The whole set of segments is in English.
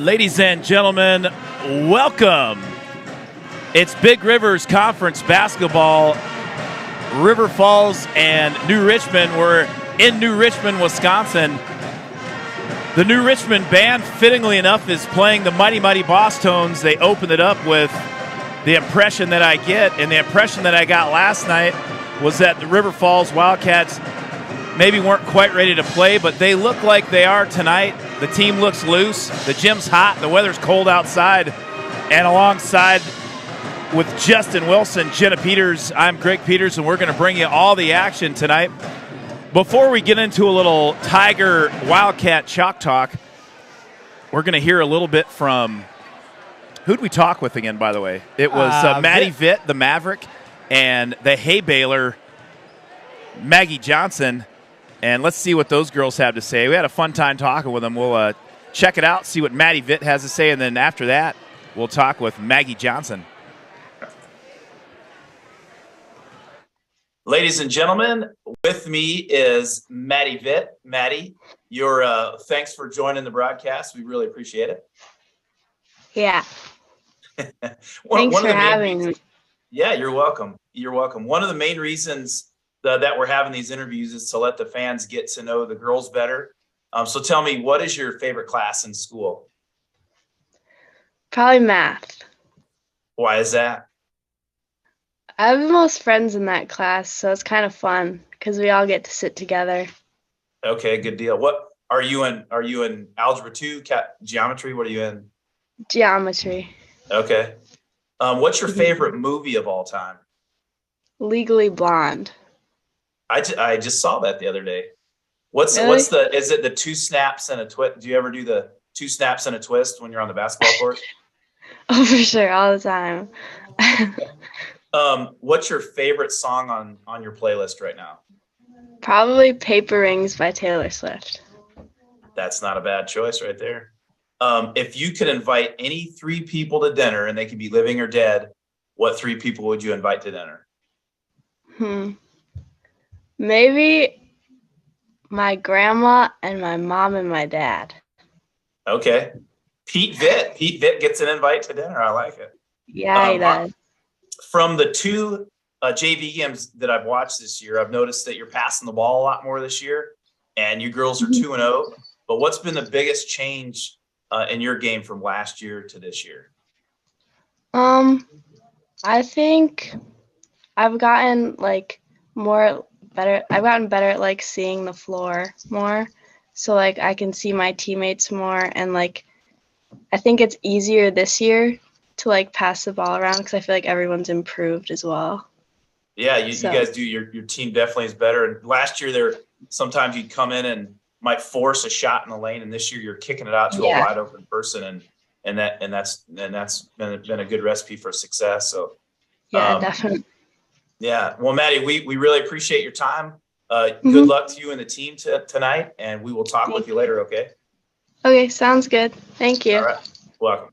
Ladies and gentlemen, welcome. It's Big Rivers Conference basketball. River Falls and New Richmond. We're in New Richmond, Wisconsin. The New Richmond band, fittingly enough, is playing the Mighty Mighty Boss Tones. They opened it up with the impression that I get, and the impression that I got last night was that the River Falls Wildcats maybe weren't quite ready to play, but they look like they are tonight. The team looks loose. The gym's hot. The weather's cold outside. And alongside with Justin Wilson, Jenna Peters, I'm Greg Peters, and we're going to bring you all the action tonight. Before we get into a little Tiger Wildcat Chalk Talk, we're going to hear a little bit from – who'd we talk with again, by the way? It was Maddie Vitt, the Maverick, and the hay baler, Maggie Johnson. And let's see what those girls have to say. We had a fun time talking with them. We'll check it out, see what Maddie Vitt has to say, and then after that, we'll talk with Maggie Johnson. Ladies and gentlemen, with me is Maddie Vitt. Maddie, thanks for joining the broadcast. We really appreciate it. Yeah. Thanks for having me. Yeah, you're welcome. You're welcome. One of the main reasons that we're having these interviews is to let the fans get to know the girls better. So tell me, what is your favorite class in school? Probably math. Why is that? I have the most friends in that class, so it's kind of fun because we all get to sit together. Okay, good deal. What are you in? Are you in algebra 2, geometry? What are you in? Geometry. Okay. What's your favorite movie of all time? Legally Blonde. I just saw that the other day. Is it the 2 snaps and a twist? Do you ever do the 2 snaps and a twist when you're on the basketball court? Oh, for sure, all the time. What's your favorite song on your playlist right now? Probably Paper Rings by Taylor Swift. That's not a bad choice right there. If you could invite any 3 people to dinner, and they could be living or dead, what 3 people would you invite to dinner? Maybe my grandma and my mom and my dad. Okay. Pete Vitt gets an invite to dinner. I like it. Yeah, he does. From the 2 JV games that I've watched this year, I've noticed that you're passing the ball a lot more this year, and you girls are 2-0. But what's been the biggest change in your game from last year to this year? I think I've gotten better. I've gotten better at seeing the floor more, so I can see my teammates more, and I think it's easier this year to pass the ball around because I feel like everyone's improved as well. Yeah, you guys do. Your team definitely is better. And last year sometimes you'd come in and might force a shot in the lane, and this year you're kicking it out to a wide open person, and that's been a good recipe for success. So yeah, definitely. Yeah. Well, Maddie, we really appreciate your time. Good luck to you and the team tonight, and we will talk with you later, okay? Okay, sounds good. Thank you. All right. Welcome.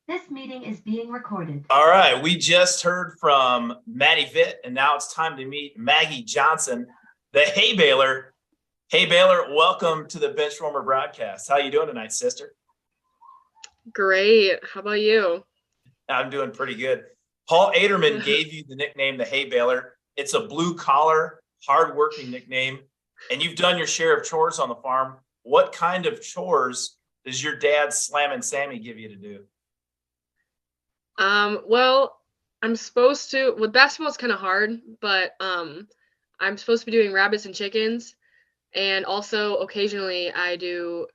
This meeting is being recorded. All right. We just heard from Maddie Vitt, and now it's time to meet Maggie Johnson, the hay baler. Hey, Baylor, welcome to the Benchwarmer broadcast. How you doing tonight, sister? Great. How about you? I'm doing pretty good. Paul Aderman gave you the nickname the hay baler. It's a blue-collar, hard-working nickname, and you've done your share of chores on the farm. What kind of chores does your dad, Slammin' Sammy, give you to do? Well, I'm supposed to, with basketball it's kind of hard, but I'm supposed to be doing rabbits and chickens, and also occasionally I do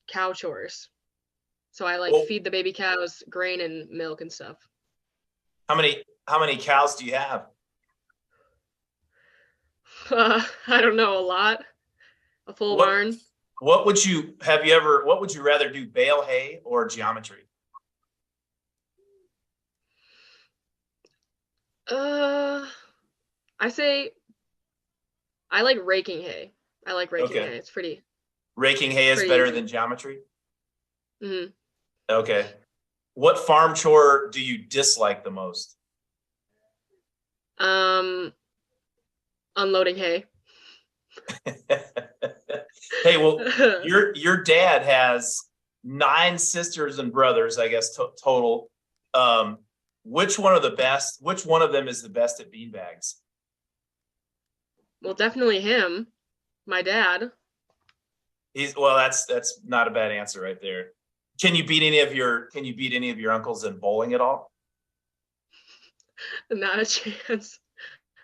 cow chores. So I feed the baby cows grain and milk and stuff. How many cows do you have? I don't know, a lot. A full barn. What would you rather do, bale hay or geometry? I say I like raking hay. I like raking hay. It's pretty. Raking hay is better than geometry? Mm-hmm. Okay. What farm chore do you dislike the most? Unloading hay. Hey, well, your dad has 9 sisters and brothers, I guess, total. Which one of them is the best at beanbags? Well, definitely him, my dad. That's not a bad answer right there. Can you beat any of your uncles in bowling at all? Not a chance.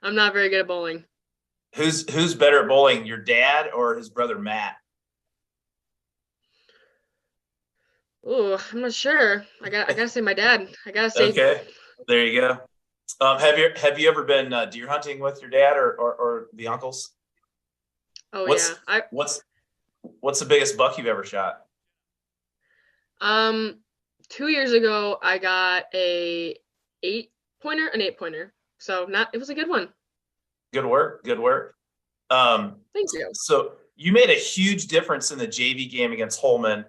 I'm not very good at bowling. Who's better at bowling, your dad or his brother Matt? Ooh, I'm not sure. I gotta say my dad. I gotta say. Okay, there you go. Have you ever been deer hunting with your dad or the uncles? Oh yeah. What's the biggest buck you've ever shot? 2 years ago I got an 8-pointer. So it was a good one. Good work. Thank you. So you made a huge difference in the JV game against Holman.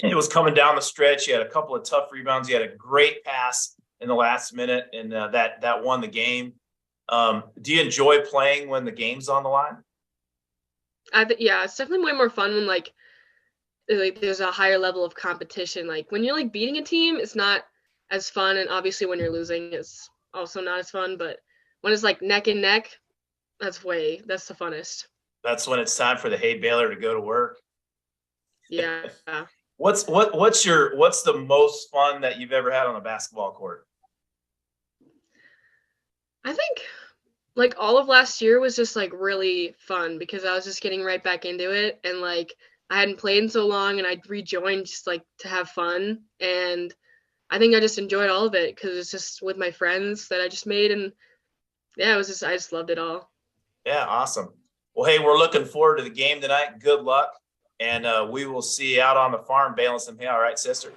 It was coming down the stretch. You had a couple of tough rebounds. You had a great pass in the last minute, and that won the game. Do you enjoy playing when the game's on the line? Yeah, it's definitely way more fun when like there's a higher level of competition. Like when you're like beating a team, it's not as fun, and obviously when you're losing, it's also not as fun. But when it's like neck and neck, that's the funnest. That's when it's time for the hay baler to go to work. Yeah. What's the most fun that you've ever had on a basketball court? I think like all of last year was just like really fun because I was just getting right back into it, and like I hadn't played in so long, and I rejoined just like to have fun, and I think I just enjoyed all of it because it's just with my friends that I just made, and yeah, I just loved it all. Yeah, awesome. Well, hey, we're looking forward to the game tonight. Good luck, and we will see you out on the farm baling some hay. All right, sister?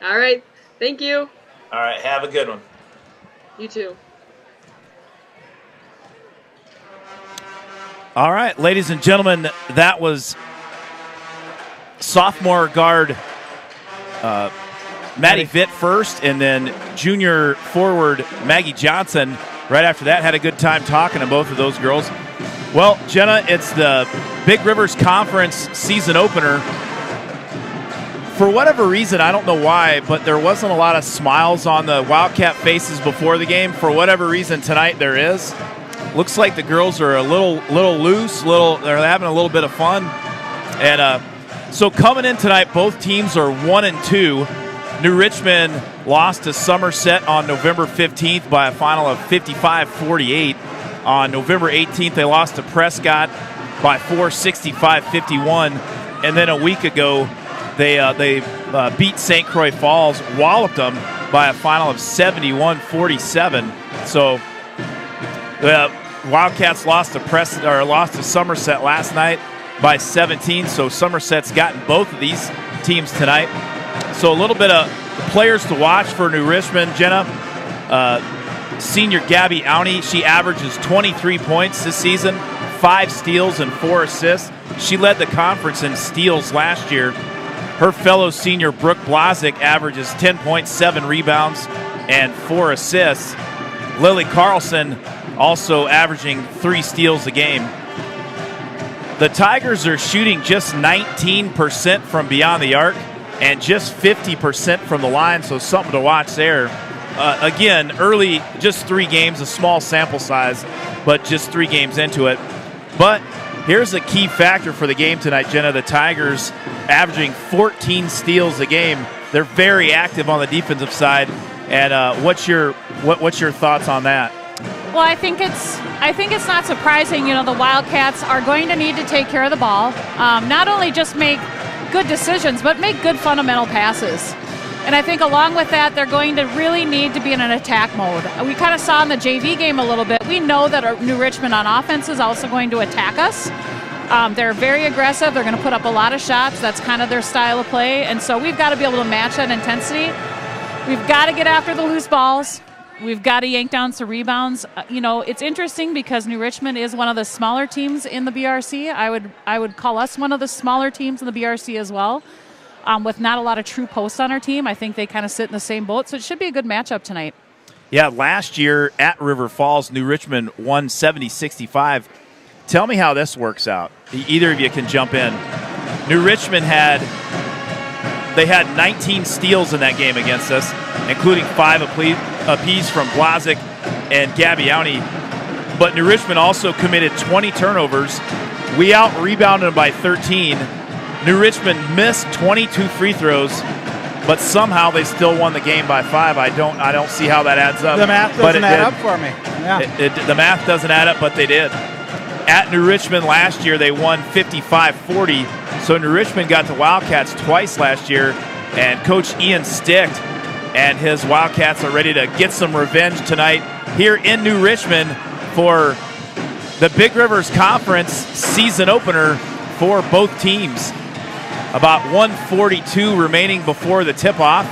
All right. Thank you. All right, have a good one. You too. All right, ladies and gentlemen, that was sophomore guard Maddie Vitt first, and then junior forward Maggie Johnson right after that. Had a good time talking to both of those girls. Well, Jenna, it's the Big Rivers Conference season opener. For whatever reason, I don't know why, but there wasn't a lot of smiles on the Wildcat faces before the game. For whatever reason, tonight there is. Looks like the girls are a little loose, they're having a little bit of fun. And so coming in tonight, both teams are 1-2. New Richmond lost to Somerset on November 15th by a final of 55-48. On November 18th, they lost to Prescott by 65-51. And then a week ago, they beat St. Croix Falls, walloped them by a final of 71-47. So the Wildcats lost to Somerset last night by 17. So Somerset's gotten both of these teams tonight. So a little bit of players to watch for New Richmond. Jenna, senior Gabby Auntie, she averages 23 points this season, 5 steals and 4 assists. She led the conference in steals last year. Her fellow senior Brooke Blazik averages 10 points, 7 rebounds, and 4 assists. Lily Carlson also averaging 3 steals a game. The Tigers are shooting just 19% from beyond the arc and just 50% from the line, so something to watch there. Again, early, just 3 games, a small sample size, but just 3 games into it. But here's a key factor for the game tonight, Jenna. The Tigers averaging 14 steals a game. They're very active on the defensive side. And what's your thoughts on that? Well, I think it's not surprising. You know, the Wildcats are going to need to take care of the ball, not only just make good decisions, but make good fundamental passes. And I think along with that, they're going to really need to be in an attack mode. We kind of saw in the JV game a little bit. We know that New Richmond on offense is also going to attack us. They're very aggressive. They're going to put up a lot of shots. That's kind of their style of play. And so we've got to be able to match that intensity. We've got to get after the loose balls. We've got to yank down some rebounds. It's interesting because New Richmond is one of the smaller teams in the BRC. I would call us one of the smaller teams in the BRC as well. With not a lot of true posts on our team, I think they kind of sit in the same boat. So it should be a good matchup tonight. Yeah, last year at River Falls, New Richmond won 70-65. tell me how this works out. Either of you can jump in. New Richmond had 19 steals in that game against us, including 5 apiece from Blazik and Gabbiani. But New Richmond also committed 20 turnovers. We out-rebounded them by 13. New Richmond missed 22 free throws, but somehow they still won the game by 5. I don't see how that adds up. The math doesn't add up for me. Yeah. The math doesn't add up, but they did. At New Richmond last year, they won 55-40. So New Richmond got the Wildcats twice last year, and Coach Ian Sticht and his Wildcats are ready to get some revenge tonight here in New Richmond for the Big Rivers Conference season opener for both teams. About 1:42 remaining before the tip-off.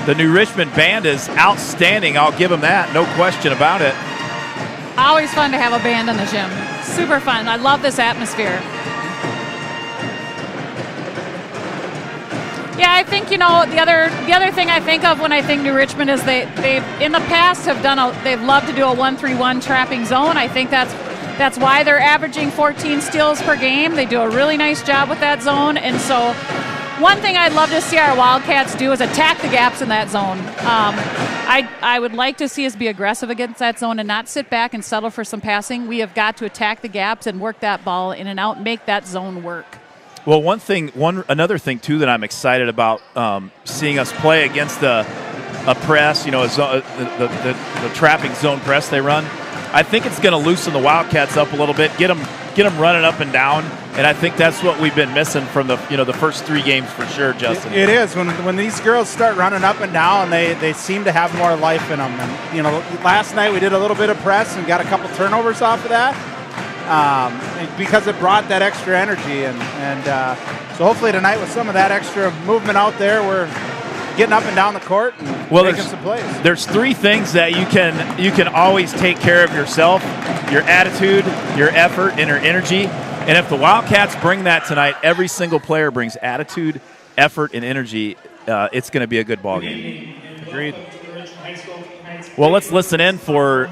The New Richmond band is outstanding. I'll give them that. No question about it. Always fun to have a band in the gym. Super fun. I love this atmosphere. Yeah, I think, the other thing I think of when I think New Richmond is they in the past they've loved to do a 1-3-1 trapping zone. I think that's why they're averaging 14 steals per game. They do a really nice job with that zone. And so one thing I'd love to see our Wildcats do is attack the gaps in that zone. I would like to see us be aggressive against that zone and not sit back and settle for some passing. We have got to attack the gaps and work that ball in and out and make that zone work. Well, another thing too that I'm excited about seeing us play against a press, the trapping zone press they run. I think it's going to loosen the Wildcats up a little bit, get them running up and down, and I think that's what we've been missing from the first 3 games for sure, Justin. It is when these girls start running up and down, they seem to have more life in them. And last night we did a little bit of press and got a couple turnovers off of that. Because it brought that extra energy, and so hopefully tonight with some of that extra movement out there, we're getting up and down the court and making some plays. There's 3 things that you can always take care of yourself: your attitude, your effort, and your energy. And if the Wildcats bring that tonight, every single player brings attitude, effort, and energy. It's going to be a good ball game. Agreed. Well, let's listen in for.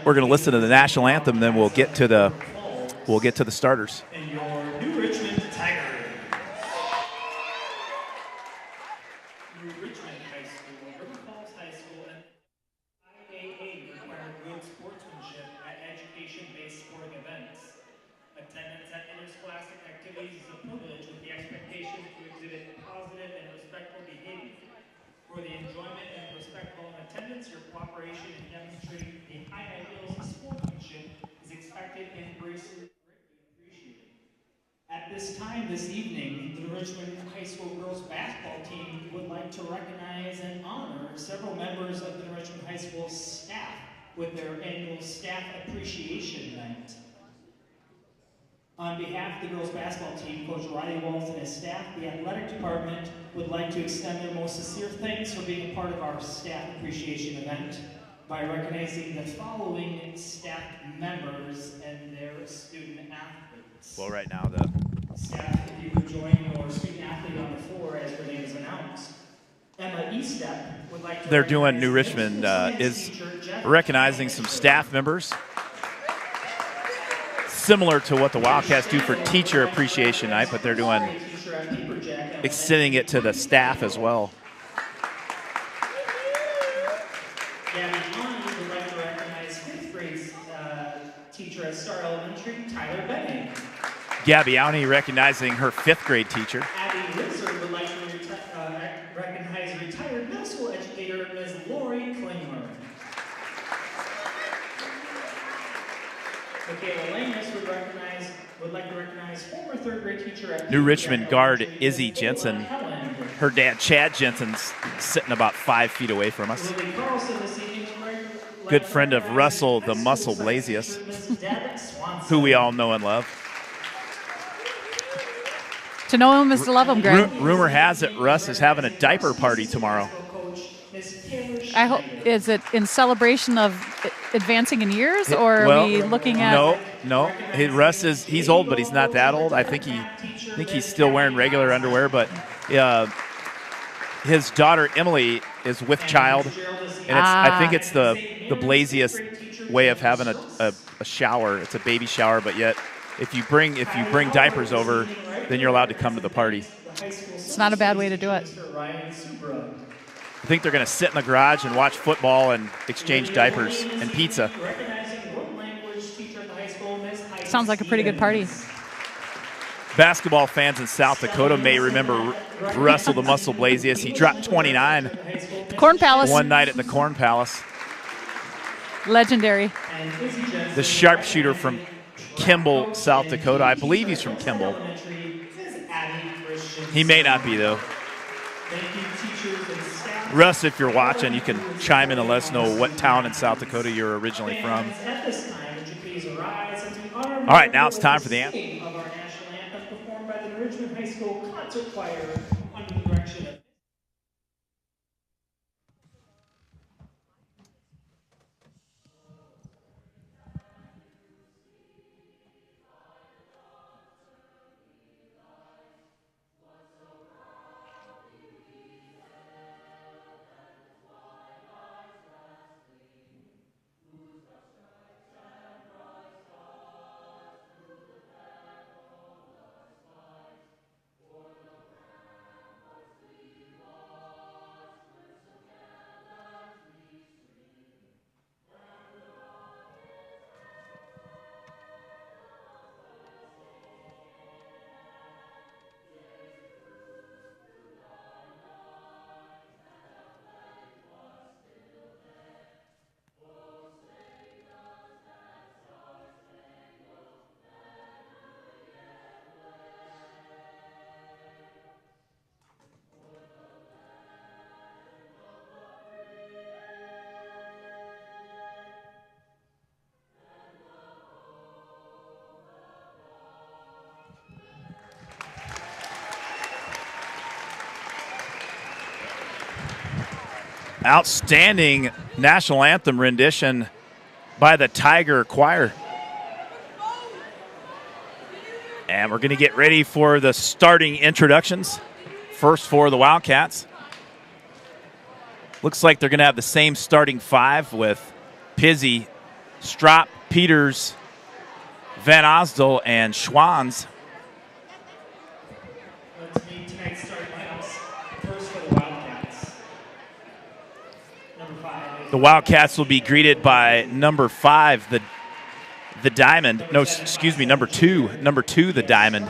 We're going to listen to the national anthem, then we'll get to the starters. And your New Richmond Tigers. New Richmond High School, River Falls High School, and IAA require good sportsmanship at education-based sporting events. Attendance at interscholastic activities is a privilege with the expectation to exhibit positive and respectful behavior. For the enjoyment and respectful attendance, your cooperation in demonstrating the high ideals of sportsmanship is expected and greatly appreciated. At this time this evening, the Richmond High School girls basketball team would like to recognize and honor several members of the Richmond High School staff with their annual Staff Appreciation Night. On behalf of the girls basketball team, Coach Riley Walls and his staff, the athletic department would like to extend their most sincere thanks for being a part of our staff appreciation event by recognizing the following staff members and their student athletes. Well, right now the staff, if you would join your student athlete on the floor as her name is announced. Emma Estep would like to. They're doing New Richmond is recognizing some staff members, similar to what the Wildcats do for Teacher Appreciation Night, but they're doing extending it to the staff as well. Gabby Vaughn would like to recognize 5th grade teacher at Star Elementary, Tyler Benning. Gabbiani recognizing her 5th grade teacher. Abby Windsor would like to recognize retired middle school educator Ms. Lori Klingler. Michaela Langus would like to recognize former 3rd grade teacher at New Richmond guard Izzy Jensen. Her dad Chad Jensen's sitting about 5 feet away from us. Lily Carlson this evening Good friend of Russell the Muscle Blasius, who we all know and love. To know him is to love him, Greg. Rumor has it Russ is having a diaper party tomorrow. I hope, is it in celebration of advancing in years, or are we looking at? No. Russ he's old, but he's not that old. I think he's still wearing regular underwear, but his daughter Emily is with child, and I think it's the Blasius way of having a a shower. It's a baby shower, but yet if you bring diapers over, then you're allowed to come to the party. It's not a bad way to do it. I think they're going to sit in the garage and watch football and exchange diapers and pizza. Sounds like a pretty good party. Basketball fans in South Dakota may remember Russell the Muscle Blasius. He dropped 29 Corn Palace. one night at the Corn Palace. Legendary. The sharpshooter from Kimball, South Dakota. I believe he's from Kimball. He may not be, though. Russ, if you're watching, you can chime in and let us know what town in South Dakota you're originally from. All right, now it's time for the anthem. Of our national anthem performed by the Richmond High School Concert Choir under the direction of Outstanding national anthem rendition by the Tiger Choir. And we're going to get ready for the starting introductions. First for the Wildcats. Looks like they're going to have the same starting five with Pizzi, Strop, Peters, Van Osdel, and Schwanz. Let's meet tonight's starting lineups. First for the Wildcats. Number 5. The Wildcats will be greeted by number 5, the Diamond. No, excuse me, number 2, the Diamond.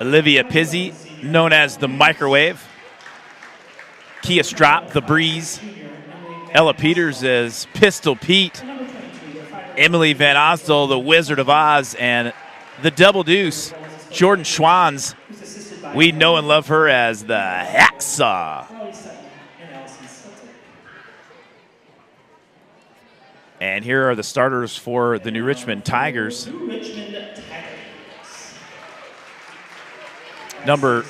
Olivia Pizzi, known as the Microwave. Kia Strop, the Breeze. Ella Peters is Pistol Pete. Emily Van Osdel, the Wizard of Oz, and the Double Deuce, Jordan Schwanz. We know and love her as the Hacksaw. And here are the starters for the New Richmond Tigers. Number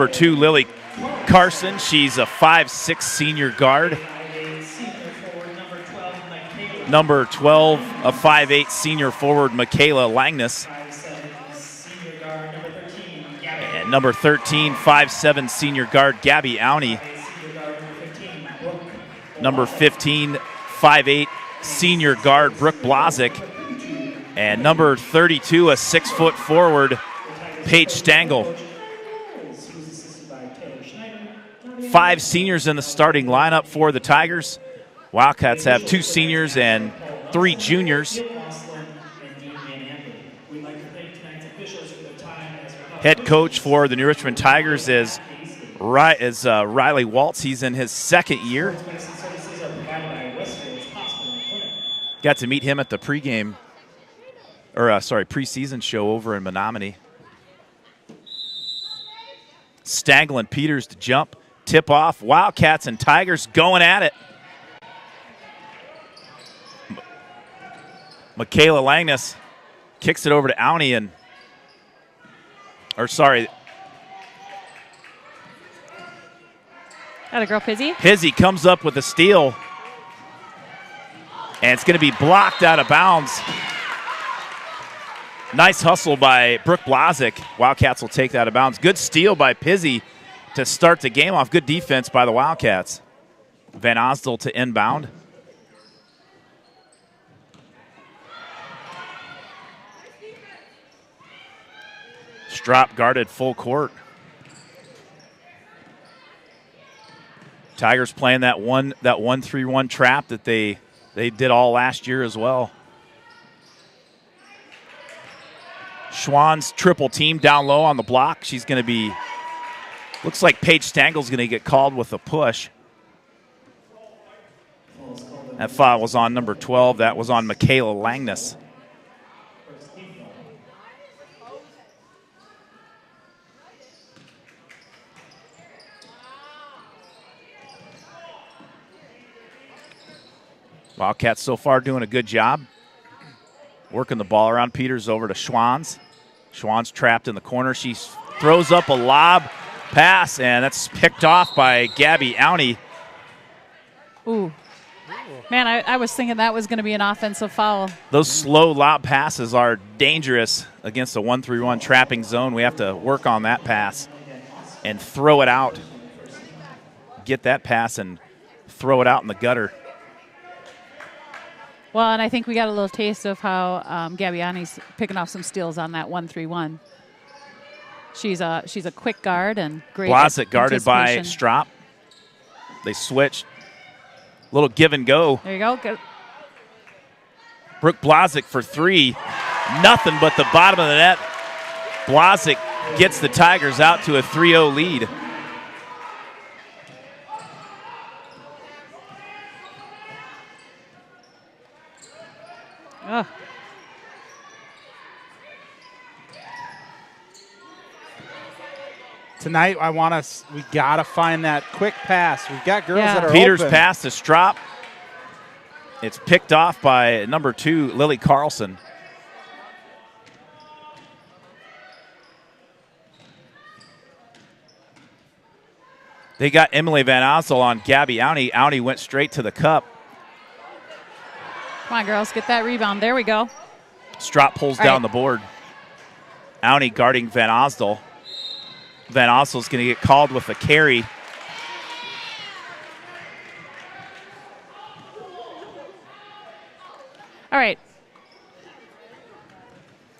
2, Lily Carson. She's a 5'6" senior guard. Number 12, a 5'8" senior forward, Michaela Langness. And number 13, 5'7" senior guard, Gabby Auney. Number 15, 5'8" senior guard, Brooke Blazik. And number 32, a 6-foot forward, Paige Stangl. 5 seniors in the starting lineup for the Tigers. Wildcats have 2 seniors and 3 juniors. Head coach for the New Richmond Tigers is Riley Waltz. He's in his 2nd year. Got to meet him at the preseason show over in Menominee. Stangl and Peters to jump. Tip off. Wildcats and Tigers going at it. Michaela Langness kicks it over to Auney and Got a girl, Pizzi. Pizzi comes up with a steal. And it's going to be blocked out of bounds. Nice hustle by Brooke Blazik. Wildcats will take that out of bounds. Good steal by Pizzi to start the game off. Good defense by the Wildcats. Van Osdel to inbound. Strop guarded full court. Tigers playing that 1-3-1 trap that they did all last year as well. Schwann's triple team down low on the block. She's going to be, looks like Paige Stangel's going to get called with a push. That foul was on number 12. That was on Michaela Langness. Wildcats so far doing a good job. Working the ball around. Peters over to Schwann's. Schwann's trapped in the corner. She throws up a lob pass, and that's picked off by Gabby Owney. Ooh. Man, I was thinking that was going to be an offensive foul. Those slow lob passes are dangerous against a 1-3-1 trapping zone. We have to work on that pass and throw it out. Get that pass and throw it out in the gutter. Well, and I think we got a little taste of how Gabby Owney's picking off some steals on that 1-3-1. She's a quick guard and great. Blazek guarded by Strop. They switched. Little give and go. There you go. Good. Brooke Blazek for three. Nothing but the bottom of the net. Blazek gets the Tigers out to a 3-0 lead. Ugh. Tonight, we got to find that quick pass. We've got girls that are Peters open. pass to Strop. It's picked off by number 2, Lily Carlson. They got Emily Van Ossel on Gabby Owney. Owney went straight to the cup. Come on, girls, get that rebound. There we go. Strop pulls down the board. Owney guarding Van Osdel. Van Ossel's going to get called with a carry. All right.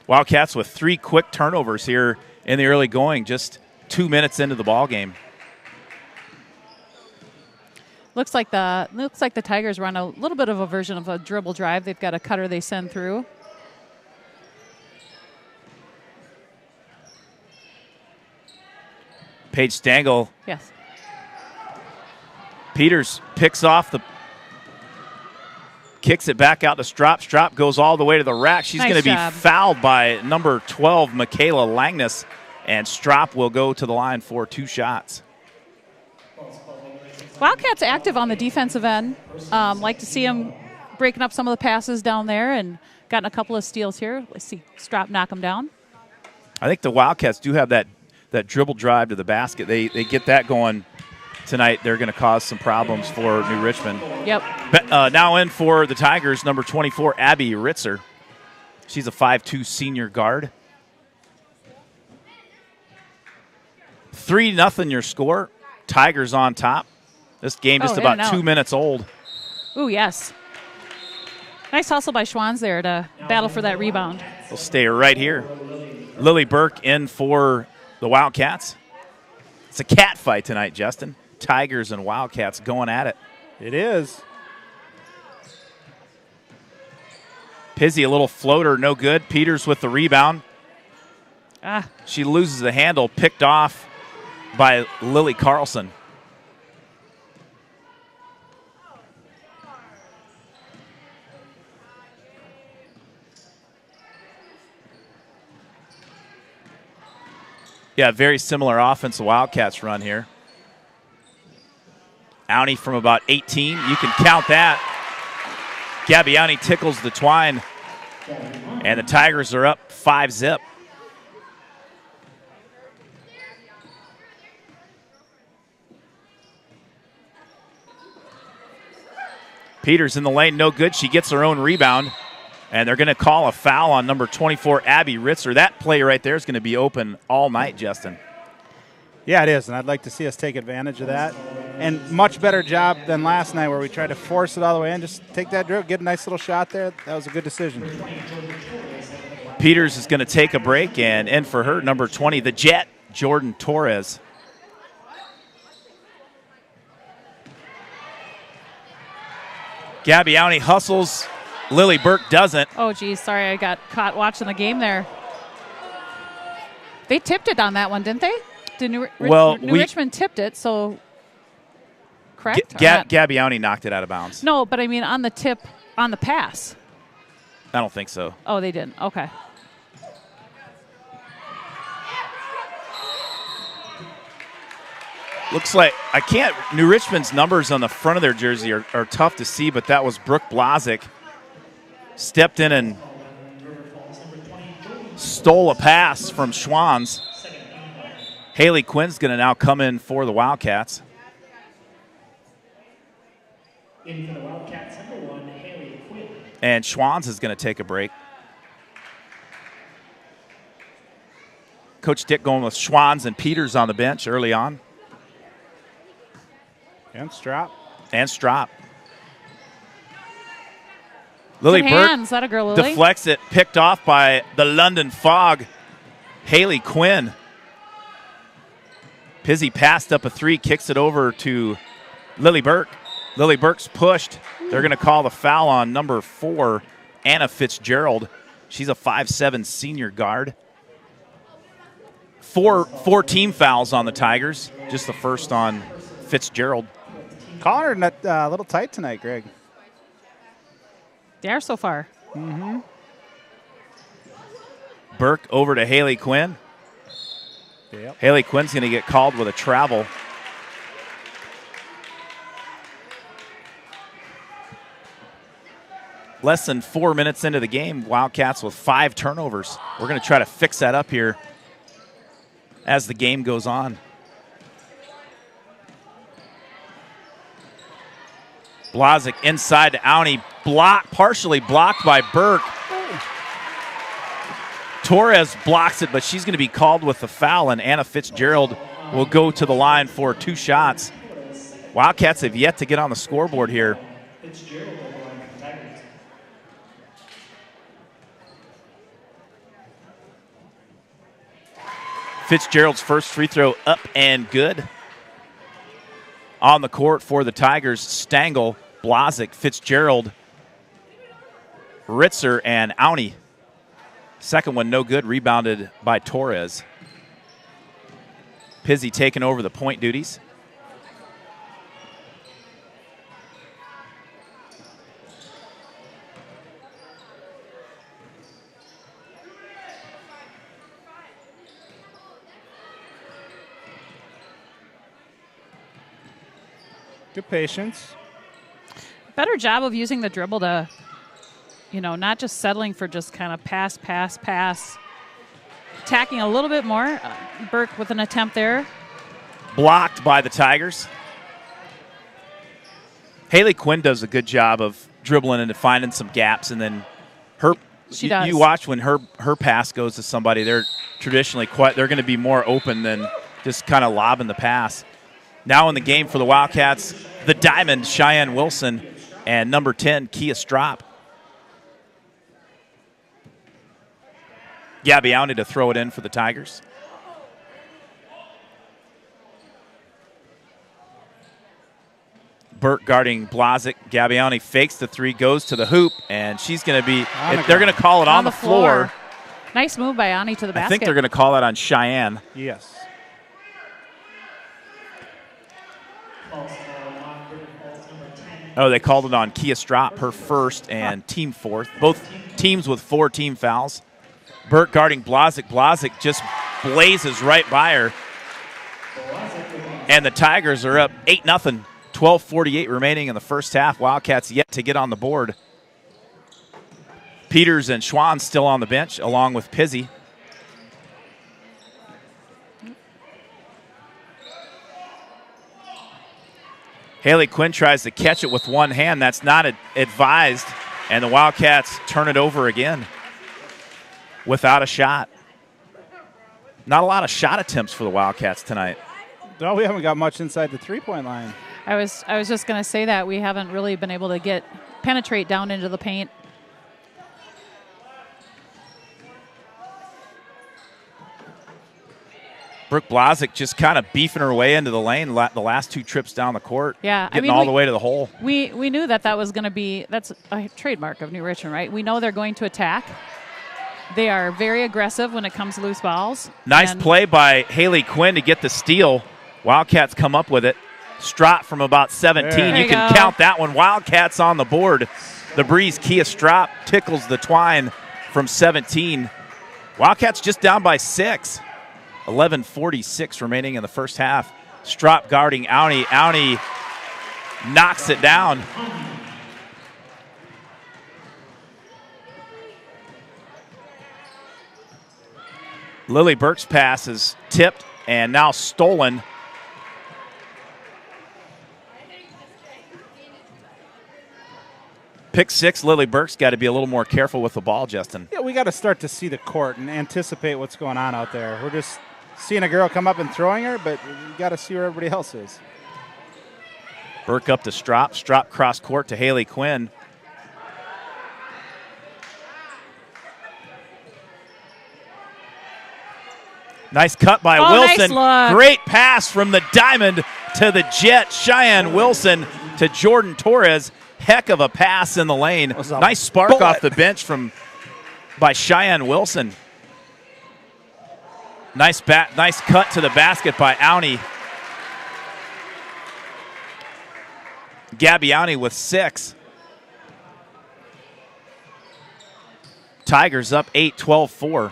Wildcats with 3 quick turnovers here in the early going, just 2 minutes into the ball game. Looks like the Tigers run a little bit of a version of a dribble drive. They've got a cutter they send through. Paige Stangl. Yes. Peters picks off kicks it back out to Strop. Strop goes all the way to the rack. She's going to be fouled by number 12, Michaela Langness, and Strop will go to the line for 2 shots. Wildcats active on the defensive end. Like to see them breaking up some of the passes down there and gotten a couple of steals here. Let's see Strop knock them down. I think the Wildcats do have that dribble drive to the basket. They get that going tonight. They're going to cause some problems for New Richmond. Yep. But, now in for the Tigers, number 24, Abby Ritzer. She's a 5'2" senior guard. 3-0 your score. Tigers on top. This game just about 2 minutes old. Ooh, yes. Nice hustle by Schwann's there to battle for that rebound. We'll stay right here. Lily Burke in for the Wildcats. It's a cat fight tonight, Justin. Tigers and Wildcats going at it. It is. Pizzy, a little floater, no good. Peters with the rebound. She loses the handle, picked off by Lily Carlson. Yeah, very similar offense the Wildcats run here. Owney from about 18. You can count that. Gabby Owney tickles the twine. And the Tigers are up 5-0. Peters in the lane, no good. She gets her own rebound. And they're going to call a foul on number 24, Abby Ritzer. That play right there is going to be open all night, Justin. Yeah, it is, and I'd like to see us take advantage of that. And much better job than last night where we tried to force it all the way in. Just take that dribble, get a nice little shot there. That was a good decision. Peters is going to take a break, and in for her, number 20, the Jet, Jordan Torres. Gabbiani hustles. Lily Burke doesn't. Oh, geez, sorry, I got caught watching the game there. They tipped it on that one, didn't they? New Richmond tipped it, so correct? Gabbiani knocked it out of bounds. No, but I mean on the tip, on the pass. I don't think so. Oh, they didn't. Okay. Looks like New Richmond's numbers on the front of their jersey are tough to see, but that was Brooke Blazik. Stepped in and stole a pass from Schwann's. Haley Quinn's going to now come in for the Wildcats. In for the Wildcats, number 1, Haley Quinn. And Schwann's is going to take a break. Coach Dick going with Schwann's and Peters on the bench early on. And Strop. Lily Good Burke hands. That a girl, Lily. deflects it, picked off by the London Fog, Haley Quinn. Pizzy passed up a 3, kicks it over to Lily Burke. Lily Burke's pushed. They're going to call the foul on number 4, Anna Fitzgerald. She's a 5'7" senior guard. Four team fouls on the Tigers, just the first on Fitzgerald. Calling her a little tight tonight, Greg. They are so far. Mm-hmm. Burke over to Haley Quinn. Yep. Haley Quinn's going to get called with a travel. Less than 4 minutes into the game, Wildcats with 5 turnovers. We're going to try to fix that up here as the game goes on. Blazik inside to Auni, partially blocked by Burke. Torres blocks it, but she's going to be called with the foul, and Anna Fitzgerald will go to the line for 2 shots. Wildcats have yet to get on the scoreboard here. Fitzgerald's first free throw up and good. On the court for the Tigers, Stangl, Blazik, Fitzgerald, Ritzer, and Auni. Second one no good, rebounded by Torres. Pizzy taking over the point duties. Good patience. Better job of using the dribble to, not just settling for just kind of pass. Attacking a little bit more. Burke with an attempt there. Blocked by the Tigers. Haley Quinn does a good job of dribbling and finding some gaps, and then She does. You watch when her pass goes to somebody, they're traditionally they're going to be more open than just kind of lobbing the pass. Now in the game for the Wildcats, the Diamond, Cheyenne Wilson, and number 10, Kia Strop. Gabbiani to throw it in for the Tigers. Burke guarding Blazik. Gabbiani fakes the 3, goes to the hoop, and she's going to be – they're going to call it on the floor. Nice move by Ani to the basket. I think they're going to call that on Cheyenne. Yes. Oh, they called it on Kia Strop, her first, and team fourth. Both teams with 4 team fouls. Burke guarding Blazik. Blazik just blazes right by her. And the Tigers are up 8-0. 12:48 remaining in the first half. Wildcats yet to get on the board. Peters and Schwann still on the bench, along with Pizzy. Haley Quinn tries to catch it with one hand. That's not advised, and the Wildcats turn it over again without a shot. Not a lot of shot attempts for the Wildcats tonight. No, we haven't got much inside the three-point line. I was just going to say that we haven't really been able to penetrate down into the paint. Brooke Blazik just kind of beefing her way into the lane the last 2 trips down the court. Yeah, getting all the way to the hole. We knew that was going to be, that's a trademark of New Richmond, right? We know they're going to attack. They are very aggressive when it comes to loose balls. Nice play by Haley Quinn to get the steal. Wildcats come up with it. Strott from about 17. You can count that one. Wildcats on the board. The breeze, Kia Strott tickles the twine from 17. Wildcats just down by 6. 11:46 remaining in the first half. Strott guarding Auntie. Auntie knocks it down. Lily Burke's pass is tipped and now stolen. Pick 6, Lily Burke's got to be a little more careful with the ball, Justin. Yeah, we got to start to see the court and anticipate what's going on out there. We're just seeing a girl come up and throwing her, but you got to see where everybody else is. Burke up to Strop. Strop cross court to Haley Quinn. Nice cut by Wilson. Nice look. Great pass from the diamond to the Jet. Cheyenne Wilson to Jordan Torres. Heck of a pass in the lane. Nice spark off the bench by Cheyenne Wilson. Nice cut to the basket by Auntie. Gabby Auntie with 6. Tigers up 8, 12-4.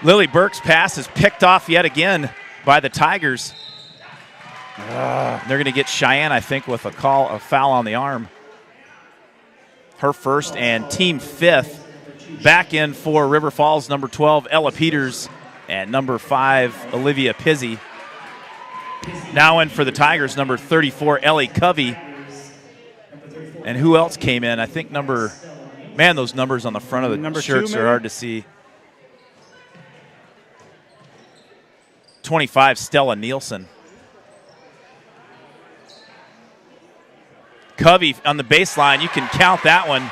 Lily Burke's pass is picked off yet again by the Tigers. They're going to get Cheyenne, I think, with a foul on the arm. Her first and team 5th. Back in for River Falls, number 12, Ella Peters, and number 5, Olivia Pizzi. Now in for the Tigers, number 34, Ellie Covey. And who else came in? I think those numbers on the front of the shirts are hard to see. 25, Stella Nielsen. Covey on the baseline, you can count that one.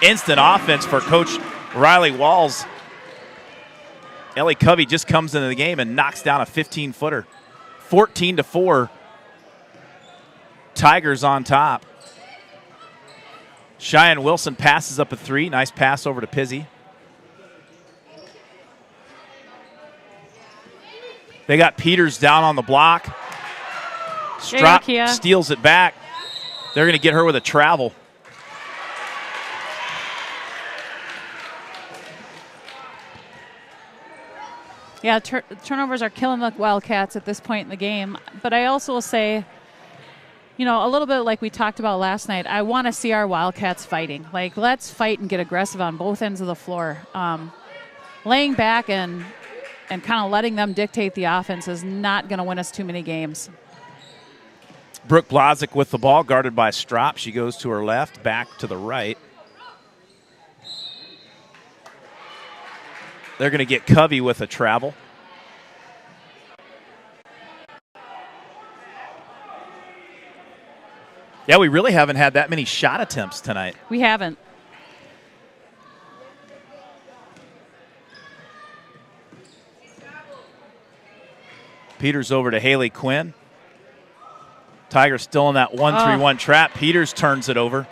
Instant offense for Coach Riley Walls. Ellie Covey just comes into the game and knocks down a 15-footer. 14-4. Tigers on top. Cheyenne Wilson passes up a 3. Nice pass over to Pizzi. They got Peters down on the block. Strop steals it back. They're going to get her with a travel. Yeah, turnovers are killing the Wildcats at this point in the game. But I also will say, a little bit like we talked about last night, I want to see our Wildcats fighting. Like, let's fight and get aggressive on both ends of the floor. Laying back and kind of letting them dictate the offense is not going to win us too many games. Brooke Blazik with the ball, guarded by Strop. She goes to her left, back to the right. They're going to get Covey with a travel. Yeah, we really haven't had that many shot attempts tonight. We haven't. Peters over to Haley Quinn. Tigers still in that 1-3-1 trap. Peters turns it over.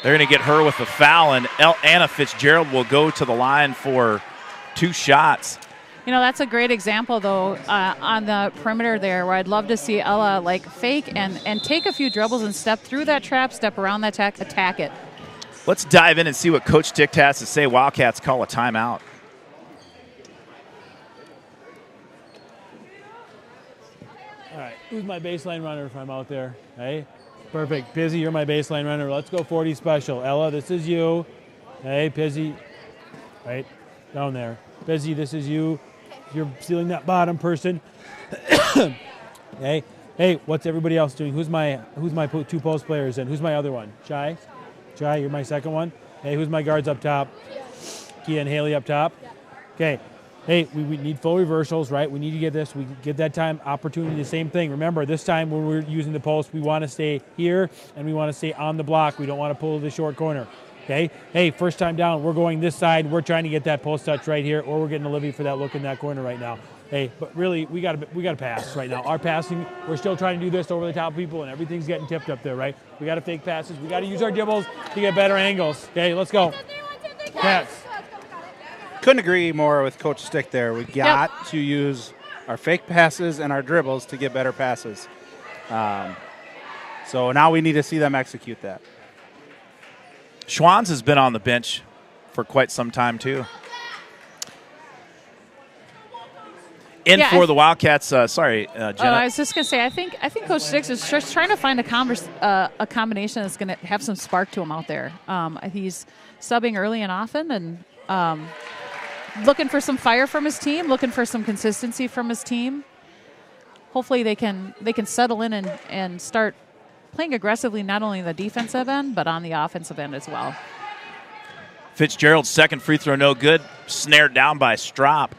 They're going to get her with a foul, and Anna Fitzgerald will go to the line for 2 shots. That's a great example, though, on the perimeter there, where I'd love to see Ella, fake and take a few dribbles and step through that trap, step around that attack it. Let's dive in and see what Coach Dick has to say. Wildcats call a timeout. All right, who's my baseline runner if I'm out there? Hey, perfect. Pizzi, you're my baseline runner. Let's go 40 special. Ella, this is you. Hey, Pizzi, right down there. Pizzi, this is you. You're stealing that bottom person. Hey, what's everybody else doing? Who's my 2 post players and who's my other one? Chai, you're my second one. Hey, who's my guards up top? Kia and Haley up top. Okay. Hey, we need full reversals, right? We need to get this. We get that time opportunity, the same thing. Remember, this time when we're using the post, we want to stay here and we want to stay on the block. We don't want to pull the short corner. Okay. Hey, first time down, we're going this side. We're trying to get that post touch right here, or we're getting Olivia for that look in that corner right now. Hey, but really, we got to pass right now. Our passing, we're still trying to do this over the top of people, and everything's getting tipped up there, right? We got to fake passes. We got to use our dribbles to get better angles. Okay, let's go. Cats. Couldn't agree more with Coach Stick there. We got to use our fake passes and our dribbles to get better passes. So now we need to see them execute that. Schwans has been on the bench for quite some time, too. For the Wildcats, sorry, Jenna. I was just going to say, I think Coach Six is just trying to find a combination that's going to have some spark to him out there. He's subbing early and often, and looking for some fire from his team, looking for some consistency from his team. Hopefully they can settle in and start playing aggressively, not only the defensive end, but on the offensive end as well. Fitzgerald's second free throw, no good. Snared down by Strop.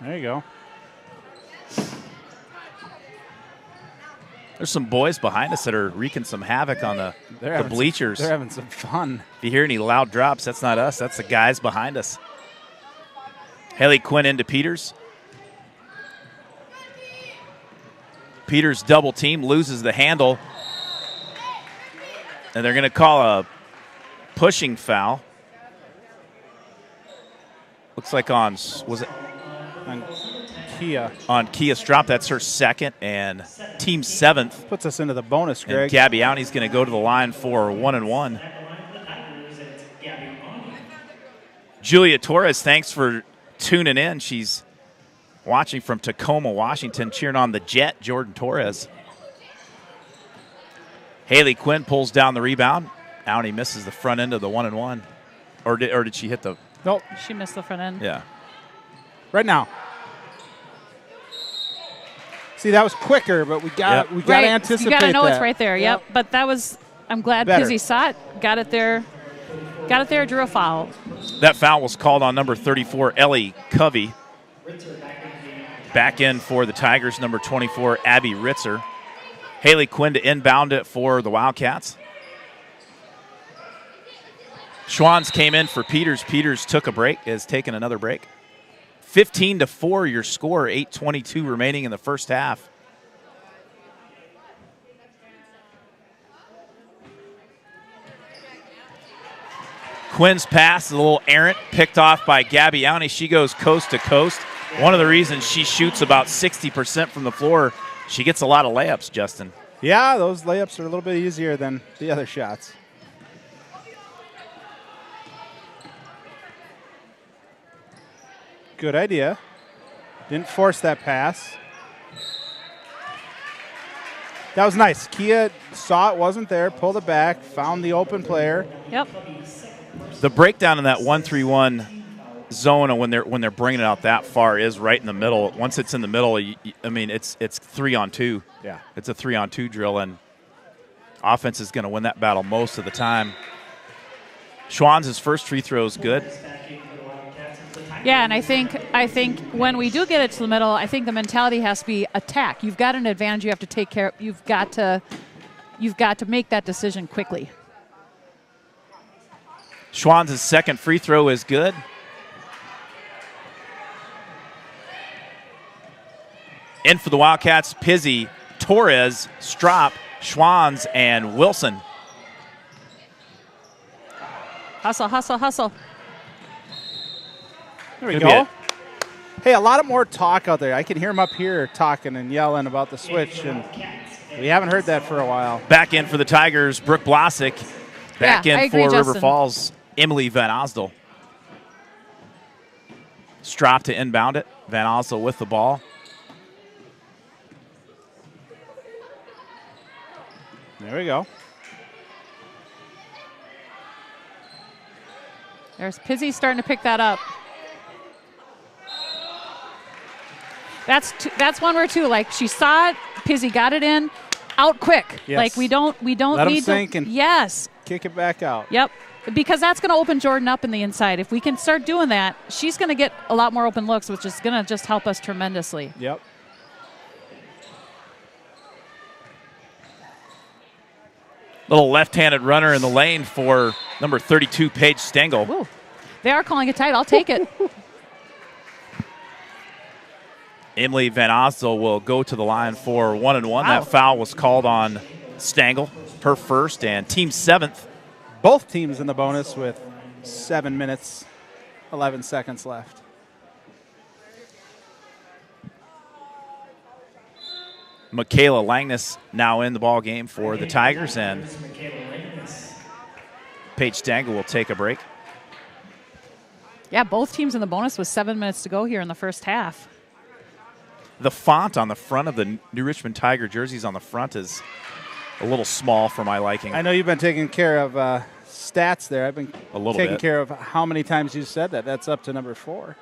There you go. There's some boys behind us that are wreaking some havoc on the bleachers. They're having some fun. If you hear any loud drops, that's not us. That's the guys behind us. Haley Quinn into Peters. Peters double team, loses the handle. And they're going to call a pushing foul. Looks like on Kia. On Kia's drop. That's her second and team seventh. Puts us into the bonus, Greg. And Gabby Owney's going to go to the line for 1-and-1. Julia Torres, thanks for tuning in. She's watching from Tacoma, Washington, cheering on the Jet, Jordan Torres. Haley Quinn pulls down the rebound. Owney misses the front end of the 1-and-1. Or did she hit the... Nope. She missed the front end. Yeah. Right now. See, that was quicker, but we got to anticipate that. You got to know it's right there. Yep. But that was, I'm glad Pizzy saw it, got it there, drew a foul. That foul was called on number 34, Ellie Covey. Back in for the Tigers, number 24, Abby Ritzer. Haley Quinn to inbound it for the Wildcats. Schwans came in for Peters. Peters took a break, has taken another break. 15-4 your score, 8:22 remaining in the first half. Quinn's pass is a little errant, picked off by Gabby Owney. She goes coast to coast. One of the reasons she shoots about 60% from the floor, she gets a lot of layups, Justin. Yeah, those layups are a little bit easier than the other shots. Good idea. Didn't force that pass. That was nice. Kia saw it wasn't there, pulled it back, found the open player. Yep. The breakdown in that 1-3-1 zone, and when they're bringing it out that far, is right in the middle. Once it's in the middle, it's 3-on-2. Yeah, it's a 3-on-2 drill, and offense is going to win that battle most of the time. Schwans' first free throw is good. Yeah, and I think when we do get it to the middle, I think the mentality has to be attack. You've got an advantage. You have to take care of. You've got to make that decision quickly. Schwans' second free throw is good. In for the Wildcats, Pizzy, Torres, Strop, Schwans, and Wilson. Hustle, hustle, hustle. There we go. Hey, a lot more talk out there. I can hear them up here talking and yelling about the switch, and we haven't heard that for a while. Back in for the Tigers, Brooke Blasick. Back in for River Justin. Falls, Emily Van Osdel. Strop to inbound it. Van Osdel with the ball. There we go. There's Pizzy starting to pick that up. That's one where too. Like she saw it, Pizzy got it in, out quick. Yes. Like we don't Let need them sink and yes. Kick it back out. Yep. Because that's going to open Jordan up in the inside. If we can start doing that, she's going to get a lot more open looks, which is going to just help us tremendously. Yep. Little left-handed runner in the lane for number 32, Paige Stengel. Ooh. They are calling it tight. I'll take it. Emily Van Osdel will go to the line for 1-1. Wow. That foul was called on Stengel, her first, and team 7th. Both teams in the bonus with 7 minutes, 11 seconds left. Michaela Langness now in the ball game for the Tigers, and Paige Stengel will take a break. Yeah, both teams in the bonus with 7 minutes to go here in the first half. The font on the front of the New Richmond Tiger jerseys on the front is a little small for my liking. I know you've been taking care of stats there. I've been A little taking bit. care of how many times you said that. That's up to number 4.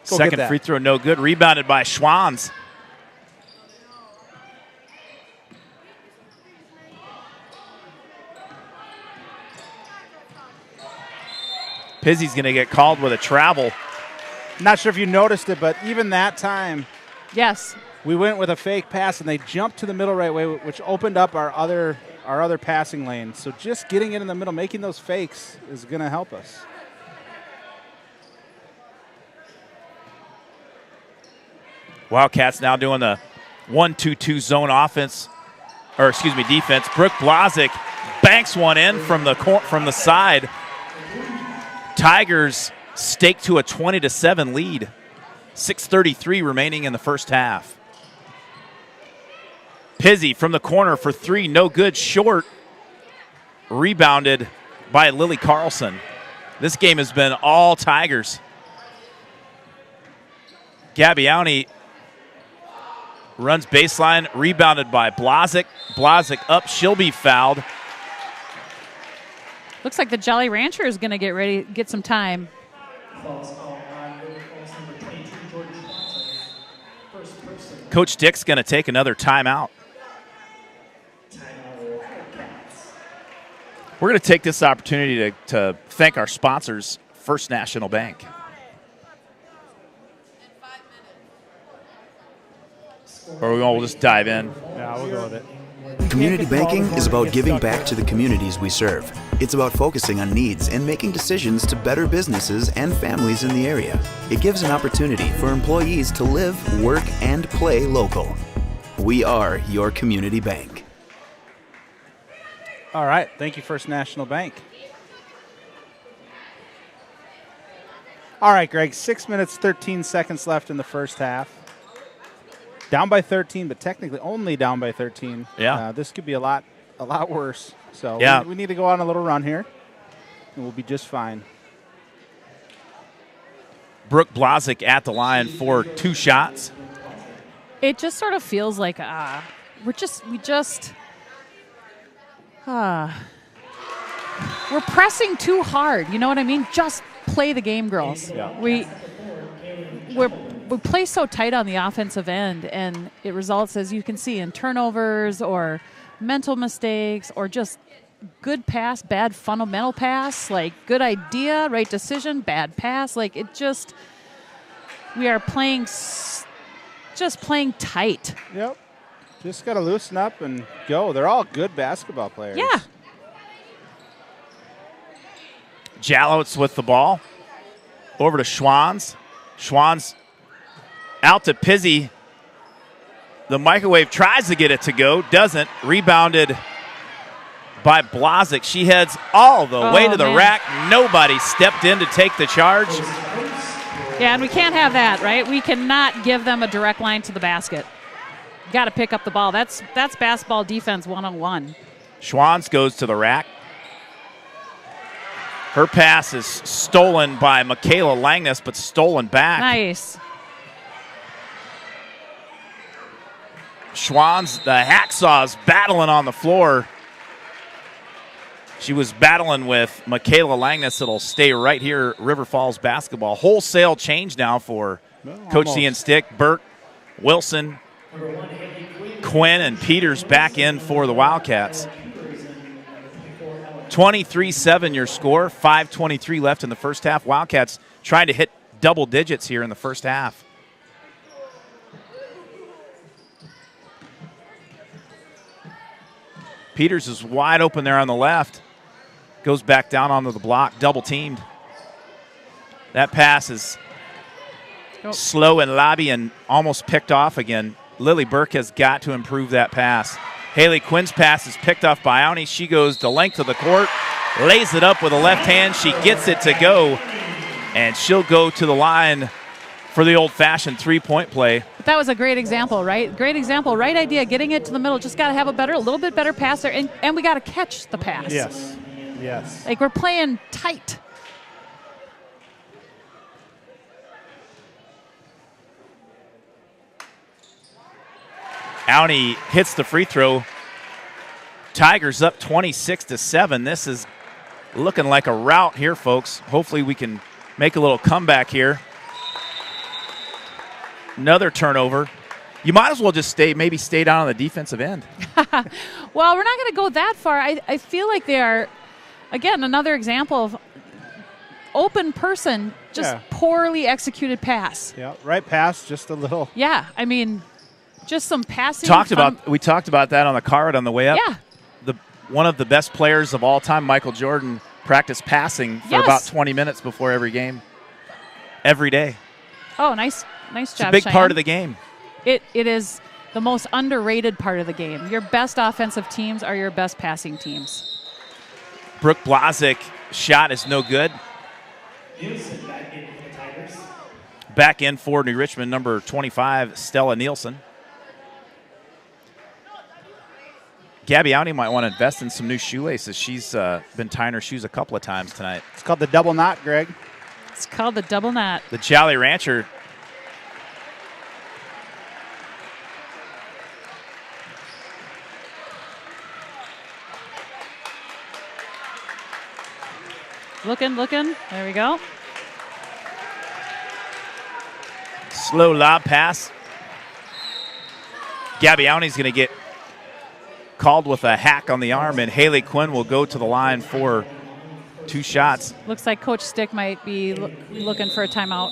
Go get Second that. free throw, no good. Rebounded by Schwanz. Pizzy's going to get called with a travel. Not sure if you noticed it, but even that time, Yes. we went with a fake pass, and they jumped to the middle right way, which opened up our other passing lane. So just getting it in the middle, making those fakes is going to help us. Wildcats now doing the 1-2-2 zone offense, or excuse me, defense. Brooke Blazik banks one in from the side. Tigers stake to a 20-7 lead. 6:33 remaining in the first half. Pizzy from the corner for three, no good, short. Rebounded by Lily Carlson. This game has been all Tigers. Gabbiani runs baseline, rebounded by Blazik. Blazik up, she'll be fouled. Looks like the Jolly Rancher is going to get ready, get some time. Falls call on River Falls number 22, Jordan Schwanz. First person. Coach Dick's going to take another timeout. Timeout Wildcats. We're going to take this opportunity to thank our sponsors, First National Bank. Or we'll just dive in. Yeah, we'll go with it. Community banking is about giving back to the communities we serve. It's about focusing on needs and making decisions to better businesses and families in the area. It gives an opportunity for employees to live, work, and play local. We are your community bank. All right. Thank you, First National Bank. All right, Greg. 6 minutes, 13 seconds left in the first half. Down by 13, but technically only down by 13. Yeah. This could be a lot worse. So Yeah. we need to go on a little run here, and we'll be just fine. Brooke Blazik at the line for two shots. It just sort of feels like we're pressing too hard. You know what I mean? Just play the game, girls. Yeah. We play so tight on the offensive end, and it results, as you can see, in turnovers or mental mistakes or just good pass, bad fundamental pass, like good idea, right decision, bad pass. Like it just, we are playing, just playing tight. Yep. Just got to loosen up and go. They're all good basketball players. Yeah. Jalowitz with the ball. Over to Schwanz. Schwanz out to Pizzy. The microwave tries to get it to go, doesn't. Rebounded by Blazik. She heads all the way to the man. rack. Nobody stepped in to take the charge. Yeah, and we can't have that, right? We cannot give them a direct line to the basket. Got to pick up the ball. That's basketball defense 101. Schwanz goes to the rack. Her pass is stolen by Michaela Langness, but stolen back. Nice. Schwanz, the hacksaw's battling on the floor. She was battling with Michaela Langness. It'll stay right here, River Falls basketball. Wholesale change now for Coach Ian Stick, Burke, Wilson, Quinn, and Peters back in for the Wildcats. 23-7 your score, 5:23 left in the first half. Wildcats trying to hit double digits here in the first half. Peters is wide open there on the left. Goes back down onto the block, double teamed. That pass is slow and lobby and almost picked off again. Lily Burke has got to improve that pass. Haley Quinn's pass is picked off by Auni. She goes the length of the court, lays it up with a left hand. She gets it to go, and she'll go to the line for the old-fashioned three-point play. But that was a great example, right? Great example, right idea, getting it to the middle. Just got to have a little bit better passer, and we got to catch the pass. Yes, yes. Like, we're playing tight. Auni hits the free throw. Tigers up 26-7. This is looking like a rout here, folks. Hopefully we can make a little comeback here. Another turnover. You might as well just maybe stay down on the defensive end. Well, we're not going to go that far. I feel like they are, again, another example of open person, just poorly executed pass. Yeah, right pass, just a little. Yeah, I mean, just some passing. We talked about that on the card on the way up. Yeah. One of the best players of all time, Michael Jordan, practiced passing for about 20 minutes before every game, every day. Oh, nice job, It's a big Cheyenne. part of the game. It is the most underrated part of the game. Your best offensive teams are your best passing teams. Brooke Blazik shot is no good. Nielsen back in for the Tigers. Back in for New Richmond, number 25, Stella Nielsen. Gabby Auni might want to invest in some new shoelaces. She's been tying her shoes a couple of times tonight. It's called the double knot, Greg. It's called the double knot. The Jolly Rancher. Looking. There we go. Slow lob pass. Gabby Auni's going to get called with a hack on the arm, and Haley Quinn will go to the line for 2 shots. Looks like Coach Stick might be looking for a timeout.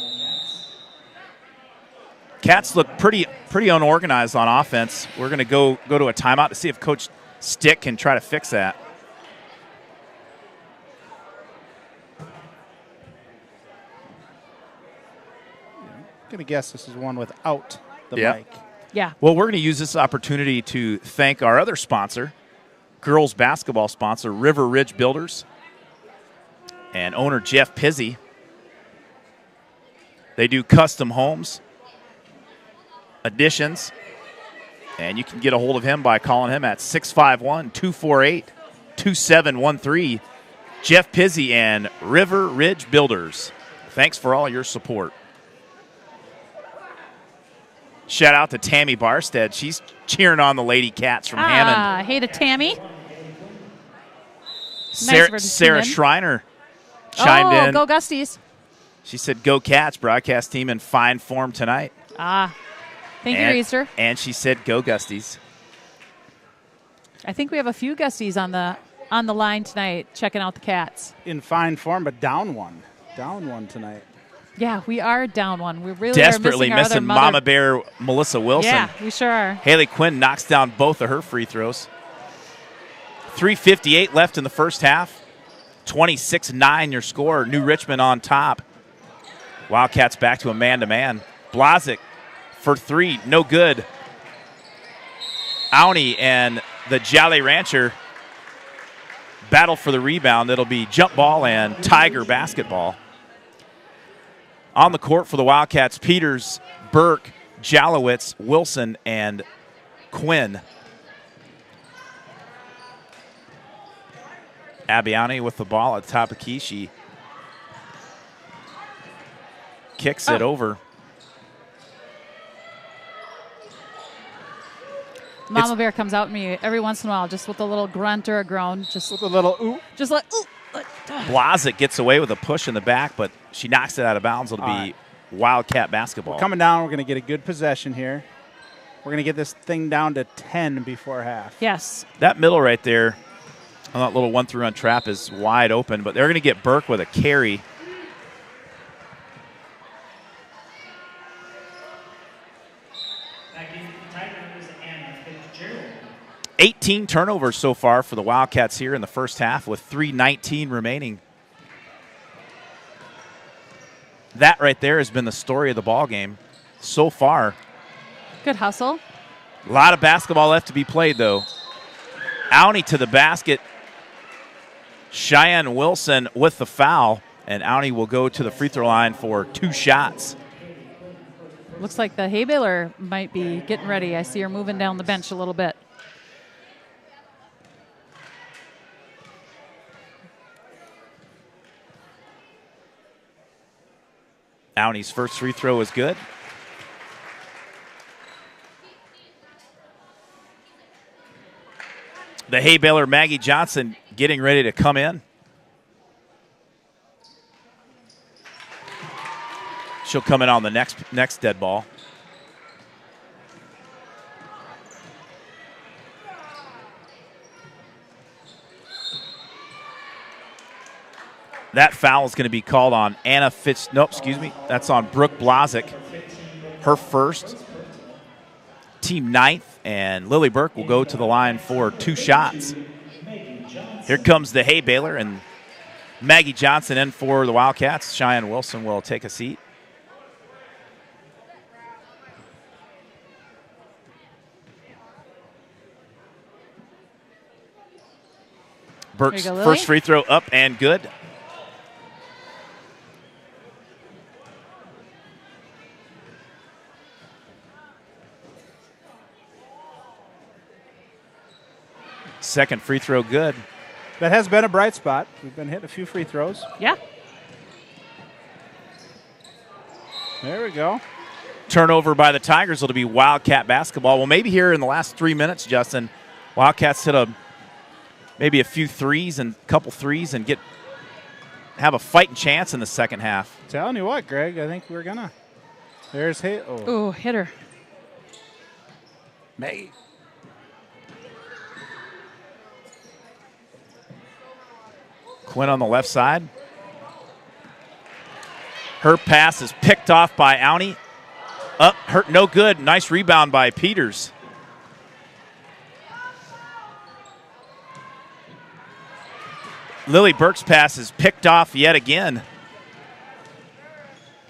Cats look pretty unorganized on offense. We're going to go to a timeout to see if Coach Stick can try to fix that. I'm going to guess this is one without the Yeah. mic. Yeah. Well, we're going to use this opportunity to thank our other sponsor, girls basketball sponsor, River Ridge Builders, and owner Jeff Pizzi. They do custom homes, additions, and you can get a hold of him by calling him at 651-248-2713. Jeff Pizzi and River Ridge Builders. Thanks for all your support. Shout out to Tammy Barstead. She's cheering on the Lady Cats from Hammond. Hey to Tammy. Sarah Schreiner chimed in. Go Gusties. She said, "Go Cats, broadcast team in fine form tonight." Thank you, Easter. And she said, "Go Gusties." I think we have a few Gusties on the line tonight checking out the Cats. In fine form, but down one. Down one tonight. Yeah, we are down one. We really desperately are missing Mama Bear Melissa Wilson. Yeah, we sure are. Haley Quinn knocks down both of her free throws. 3:58 left in the first half. 26-9 your score. New Richmond on top. Wildcats back to a man-to-man. Blazik for 3, no good. Auni and the Jolly Rancher battle for the rebound. It'll be jump ball and Tiger basketball. On the court for the Wildcats, Peters, Burke, Jalowitz, Wilson, and Quinn. Abiani with the ball at the top of key. She kicks it over. Mama Bear comes out at me every once in a while just with a little grunt or a groan. Just with a little ooh. Just like, ooh. Blazik gets away with a push in the back, but she knocks it out of bounds. It'll be Wildcat basketball. We're coming down. We're going to get a good possession here. We're going to get this thing down to 10 before half. Yes. That middle right there, on that little 1-through-run trap is wide open, but they're going to get Burke with a carry. 18 turnovers so far for the Wildcats here in the first half with 3:19 remaining. That right there has been the story of the ball game so far. Good hustle. A lot of basketball left to be played, though. Auntie to the basket. Cheyenne Wilson with the foul, and Auntie will go to the free throw line for 2 shots. Looks like the Haybaler might be getting ready. I see her moving down the bench a little bit. Auntie's first free throw is good. The Haybaler, Maggie Johnson, getting ready to come in. She'll come in on the next dead ball. That foul is going to be called on Anna Fitz. Nope, excuse me. That's on Brooke Blazic. Her first. Team 9th, and Lily Burke will go to the line for 2 shots. Here comes the Haybaler, and Maggie Johnson in for the Wildcats. Cheyenne Wilson will take a seat. Burke's go, first free throw up and good. Second free throw good. That has been a bright spot. We've been hitting a few free throws. Yeah. There we go. Turnover by the Tigers. It'll be Wildcat basketball. Well, maybe here in the last 3 minutes, Justin, Wildcats hit maybe a few threes and a couple threes and have a fighting chance in the second half. Telling you what, Greg, I think we're gonna. There's Oh, hit her. May. Quinn on the left side. Her pass is picked off by Auntie. No good. Nice rebound by Peters. Lily Burke's pass is picked off yet again.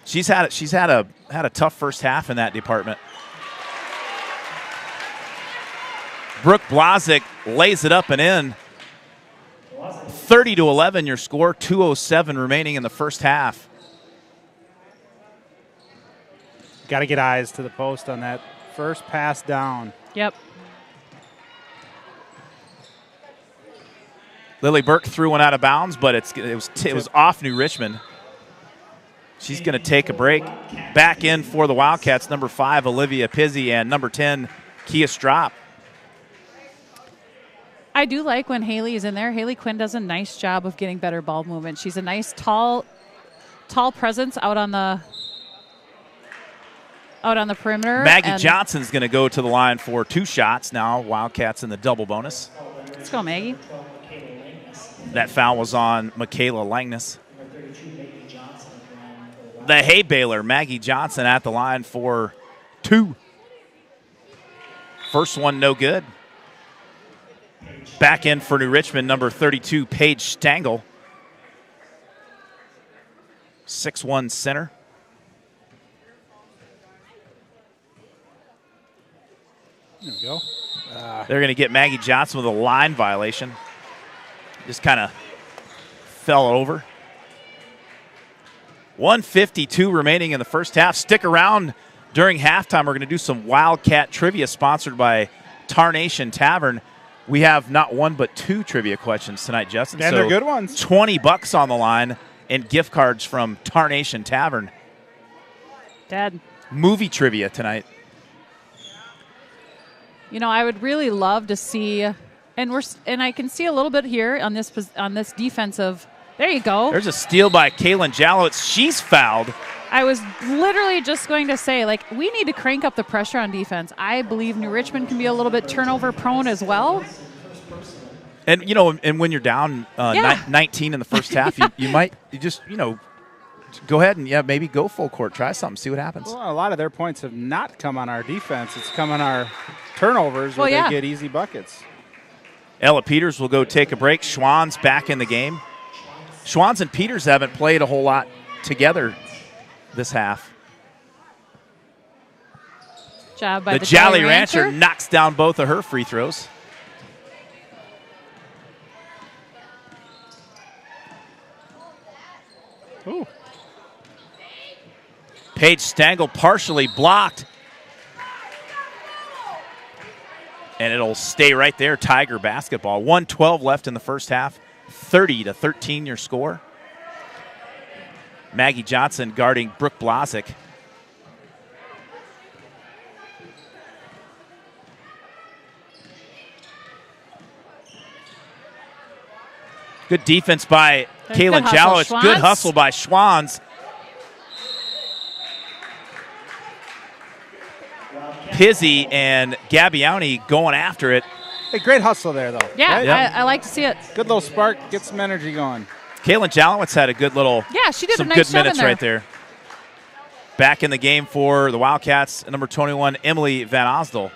She's had a tough first half in that department. Brooke Blazic lays it up and in. 30-11 your score, 2:07 remaining in the first half. Got to get eyes to the post on that first pass down. Yep. Lily Burke threw one out of bounds, but it was off New Richmond. She's going to take a break. Back in for the Wildcats, number 5, Olivia Pizzi, and number 10, Kia Strop. I do like when Haley is in there. Haley Quinn does a nice job of getting better ball movement. She's a nice tall presence out on the perimeter. Maggie Johnson's going to go to the line for 2 shots now. Wildcats in the double bonus. Let's go, Maggie. That foul was on Michaela Langness. The Haybaler, Maggie Johnson at the line for 2. First one no good. Back in for New Richmond, number 32, Paige Stangl. 6'1" center. There we go. They're going to get Maggie Johnson with a line violation. Just kind of fell over. 1:52 remaining in the first half. Stick around during halftime. We're going to do some Wildcat trivia sponsored by Tarnation Tavern. We have not 1 but 2 trivia questions tonight, Justin. And they're good ones. $20 on the line and gift cards from Tarnation Tavern. Dad. Movie trivia tonight. You know, I would really love to see, and I can see a little bit here on this defensive. There you go. There's a steal by Kaylin Jalowitz. She's fouled. I was literally just going to say, we need to crank up the pressure on defense. I believe New Richmond can be a little bit turnover prone as well. And, and when you're down 19 in the first half, you just go ahead and, maybe go full court. Try something, see what happens. Well, a lot of their points have not come on our defense. It's come on our turnovers where they get easy buckets. Ella Peters will go take a break. Schwann's back in the game. Schwann's and Peters haven't played a whole lot together this half. Job by the Jolly Rancher knocks down both of her free throws. Ooh. Paige Stengel partially blocked. And it'll stay right there, Tiger basketball. 1:12 left in the first half. 30-13 your score. Maggie Johnson guarding Brooke Blazek. Good defense by Kaylin Jalowitz. Good hustle by Schwanns. Pizzi and Gabbiani going after it. Hey, great hustle there, though. Yeah, right? I like to see it. Good little spark, get some energy going. Kaylin Jalowitz had a good little, she did some a nice good job minutes in there. right there. Back in the game for the Wildcats, number 21, Emily Van Osdel.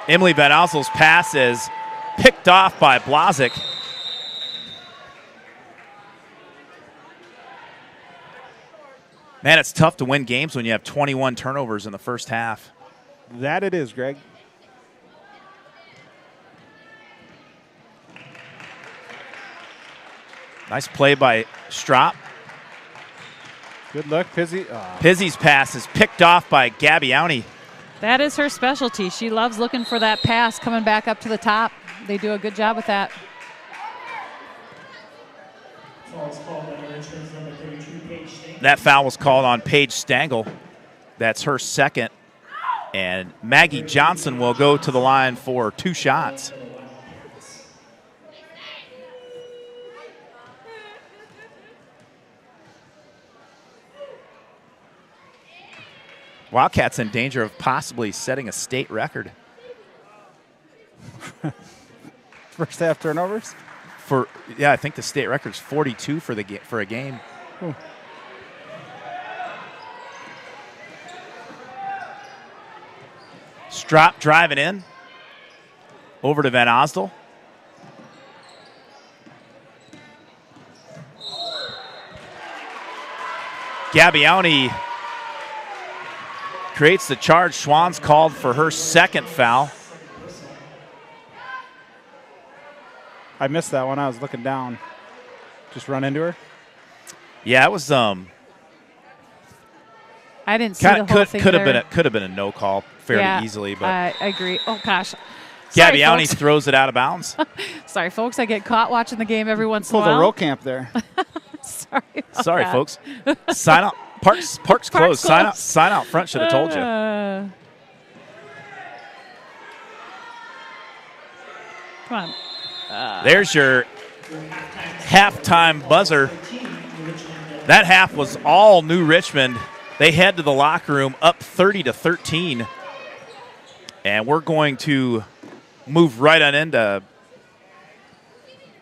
Emily Van Osdel's pass is picked off by Blazek. Man, it's tough to win games when you have 21 turnovers in the first half. That it is, Greg. Nice play by Strop. Good look, Pizzi. Pizzi's pass is picked off by Gabbiani. That is her specialty. She loves looking for that pass coming back up to the top. They do a good job with that. That foul was called on Paige Stengel. That's her second. And Maggie Johnson will go to the line for 2 shots. Wildcats in danger of possibly setting a state record. First half turnovers? I think the state record is 42 for a game. Ooh. Strop driving in. Over to Van Osdel. Gabbiani creates the charge. Schwann's called for her second foul. I missed that one. I was looking down. Just run into her. Yeah, it was I didn't see the whole thing. Could have been a no call fairly easily, but I agree. Oh gosh. Gabbiani throws it out of bounds. Sorry, folks. I get caught watching the game every once in a Pulled while. a roll camp there. Sorry, folks. Sign out. Park's closed. Sign out front. Should have told you. Come on. There's your halftime buzzer. That half was all New Richmond. They head to the locker room up 30-13. And we're going to move right on into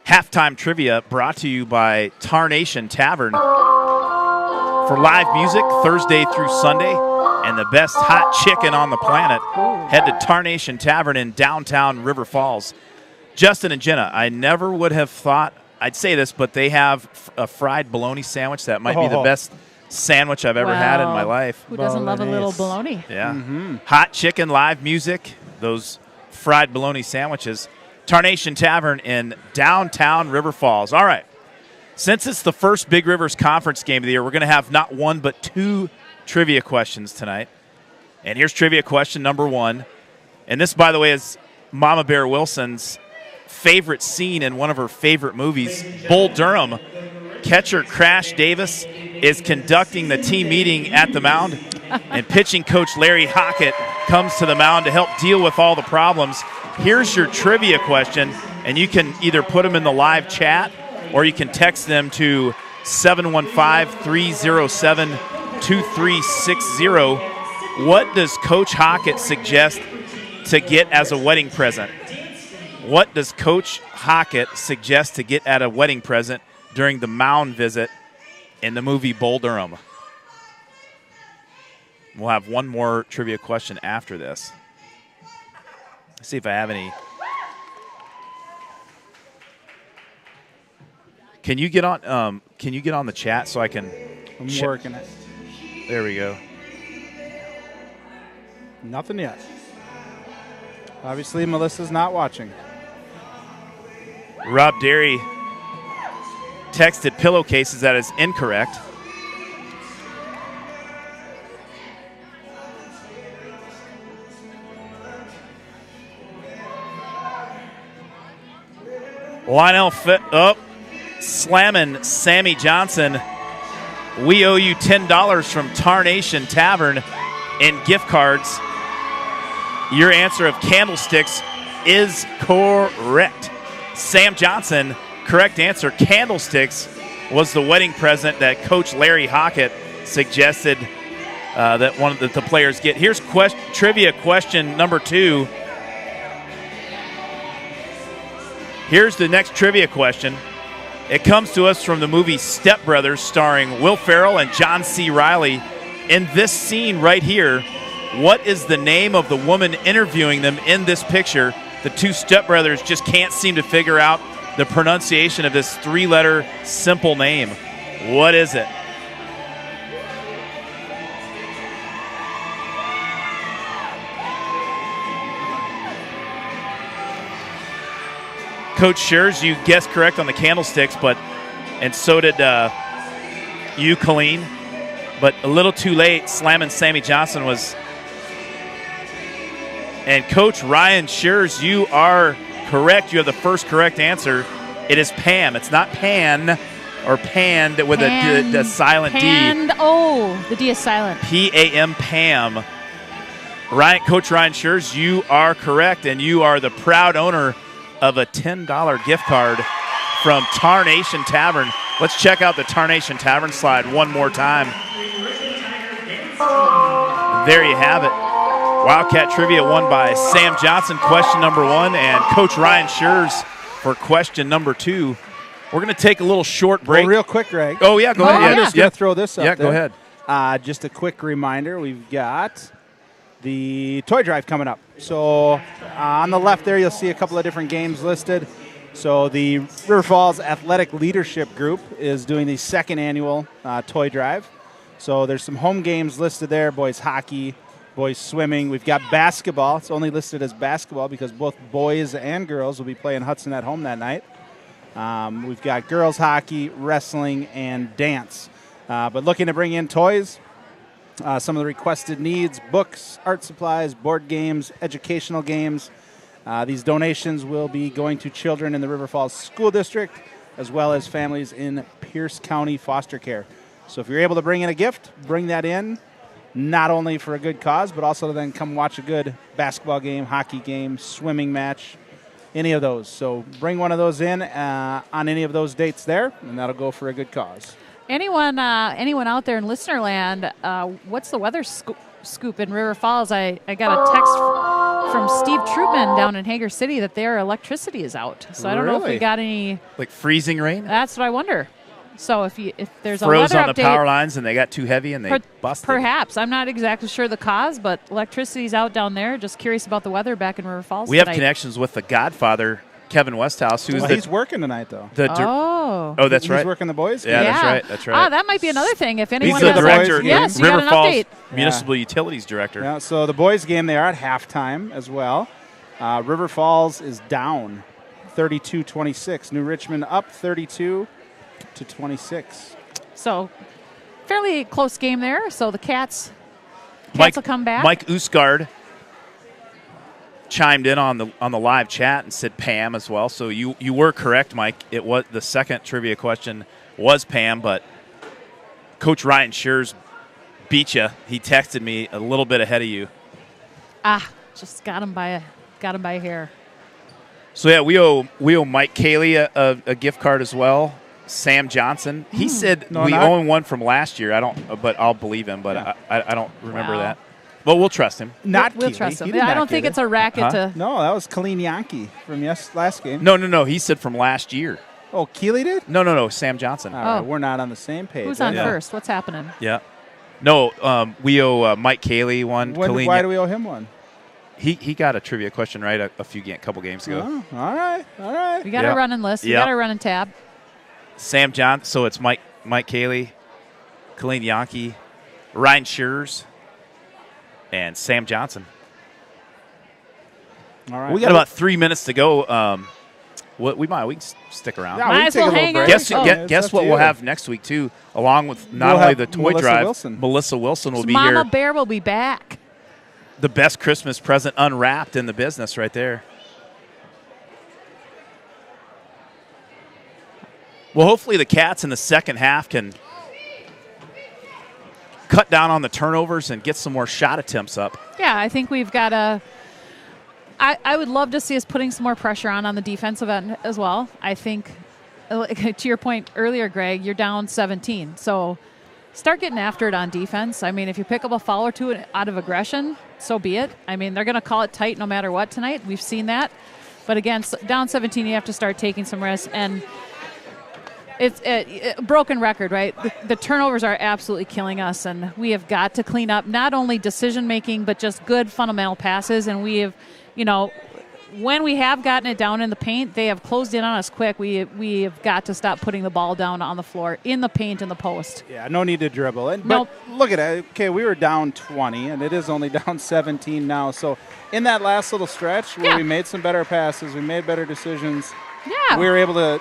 halftime trivia brought to you by Tarnation Tavern. For live music Thursday through Sunday and the best hot chicken on the planet, head to Tarnation Tavern in downtown River Falls. Justin and Jenna, I never would have thought I'd say this, but they have a fried bologna sandwich that might be the best sandwich I've ever had in my life. Who doesn't love a little bologna? Yeah. Mm-hmm. Hot chicken, live music, those fried bologna sandwiches. Tarnation Tavern in downtown River Falls. All right. Since it's the first Big Rivers Conference game of the year, we're going to have not one but 2 trivia questions tonight. And here's trivia question number 1. And this, by the way, is Mama Bear Wilson's favorite scene in one of her favorite movies, Bull Durham. Catcher Crash Davis is conducting the team meeting at the mound, and pitching coach Larry Hockett comes to the mound to help deal with all the problems. Here's your trivia question, and you can either put them in the live chat or you can text them to 715-307-2360. What does Coach Hockett suggest to get as a wedding present? What does Coach Hockett suggest to get at a wedding present during the mound visit in the movie Bull Durham? We'll have one more trivia question after this. Let's see if I have any. Can you get on? Can you get on the chat so I can? I'm working it. There we go. Nothing yet. Obviously, Melissa's not watching. Rob Derry texted pillowcases. That is incorrect. Lionel slamming Sammy Johnson. We owe you $10 from Tarnation Tavern in gift cards. Your answer of candlesticks is correct. Sam Johnson, correct answer. Candlesticks was the wedding present that Coach Larry Hockett suggested that one of the players get. Here's trivia question number 2. Here's the next trivia question. It comes to us from the movie Step Brothers, starring Will Ferrell and John C. Reilly. In this scene right here, what is the name of the woman interviewing them in this picture? The two stepbrothers just can't seem to figure out the pronunciation of this 3-letter simple name. What is it? Coach Schurz, you guessed correct on the candlesticks, and so did you, Colleen. But a little too late, slamming Sammy Johnson was. And Coach Ryan Schurz, you are correct. You have the first correct answer. It is Pam. It's not Pan or Panned with a silent D. The D is silent. P-A-M, Pam. Coach Ryan Schurz, you are correct, and you are the proud owner of a $10 gift card from Tarnation Tavern. Let's check out the Tarnation Tavern slide one more time. There you have it. Wildcat Trivia won by Sam Johnson, question number 1, and Coach Ryan Schurz for question number 2. We're going to take a little short break. Well, real quick, Greg. Oh, yeah, go ahead. I'm just going to throw this up there. Go ahead. Just a quick reminder, we've got the toy drive coming up. So on the left there, you'll see a couple of different games listed. So the River Falls Athletic Leadership Group is doing the 2nd annual toy drive. So there's some home games listed there, boys hockey, boys swimming. We've got basketball. It's only listed as basketball because both boys and girls will be playing Hudson at home that night. We've got girls hockey, wrestling, and dance. But looking to bring in toys. Some of the requested needs: books, art supplies, board games, educational games. These donations will be going to children in the River Falls School District as well as families in Pierce County foster care. So if you're able to bring in a gift, bring that in, not only for a good cause, but also to then come watch a good basketball game, hockey game, swimming match, any of those. So bring one of those in on any of those dates there, and that'll go for a good cause. Anyone out there in listener land, what's the weather scoop in River Falls? I got a text from Steve Troopman down in Hager City that their electricity is out. So I don't know if we got any. Like freezing rain? That's what I wonder. So if there's a froze weather on update, the power lines and they got too heavy and they busted. Perhaps. I'm not exactly sure the cause, but electricity's out down there. Just curious about the weather back in River Falls We tonight. have connections with the Godfather, Kevin Westhouse, who's he's working tonight, though. That's right. He's working the boys' Yeah, game. that's right. That might be another thing. If anyone he's the has director. Yes, you River got an Falls update. Municipal Utilities Director. Yeah, so the boys' game, they are at halftime as well. River Falls is down 32-26. New Richmond up 32-26. So fairly close game there. So the Cats will come back. Mike Usgard chimed in on the live chat and said Pam as well. So you were correct, Mike. It was the second trivia question was Pam, but Coach Ryan Schurz beat you. He texted me a little bit ahead of you. Just got him by a hair. So yeah, we owe Mike Cayley a gift card as well. Sam Johnson. He said we owe him one from last year. But I'll believe him. But yeah. I don't remember that. But we'll trust him. We'll trust him. I don't think it's a racket to. No, that was Colleen Yankee from last game. No. He said from last year. Oh, Keeley did? No. Sam Johnson. All right, we're not on the same page. Who's on first? What's happening? Yeah. No, we owe Mike Cayley one. Why do we owe him one? He got a trivia question right a couple games ago. Oh, all right. We got a running list. We got a running tab. Sam John. So it's Mike Cayley, Colleen Yankee, Ryan Shears, and Sam Johnson. All right. We got about 3 minutes to go. We can stick around. Yeah, Might as well hang on. Guess what we'll have next week too, along with not only the toy drive. Melissa Wilson will be here. Mama Bear will be back. The best Christmas present unwrapped in the business, right there. Well, hopefully the Cats in the second half can cut down on the turnovers and get some more shot attempts up. Yeah, I think we've got a. I would love to see us putting some more pressure on the defensive end as well. I think, to your point earlier, Greg, you're down 17. So start getting after it on defense. I mean, if you pick up a foul or two out of aggression, so be it. I mean, they're going to call it tight no matter what tonight. We've seen that. But again, down 17, you have to start taking some risks. And it's a broken record, right? The turnovers are absolutely killing us. And we have got to clean up not only decision-making, but just good fundamental passes. And we have, when we have gotten it down in the paint, they have closed in on us quick. We have got to stop putting the ball down on the floor, in the paint, in the post. Yeah, no need to dribble. But look at it. Okay, we were down 20, and it is only down 17 now. So in that last little stretch where we made some better passes, we made better decisions, we were able to,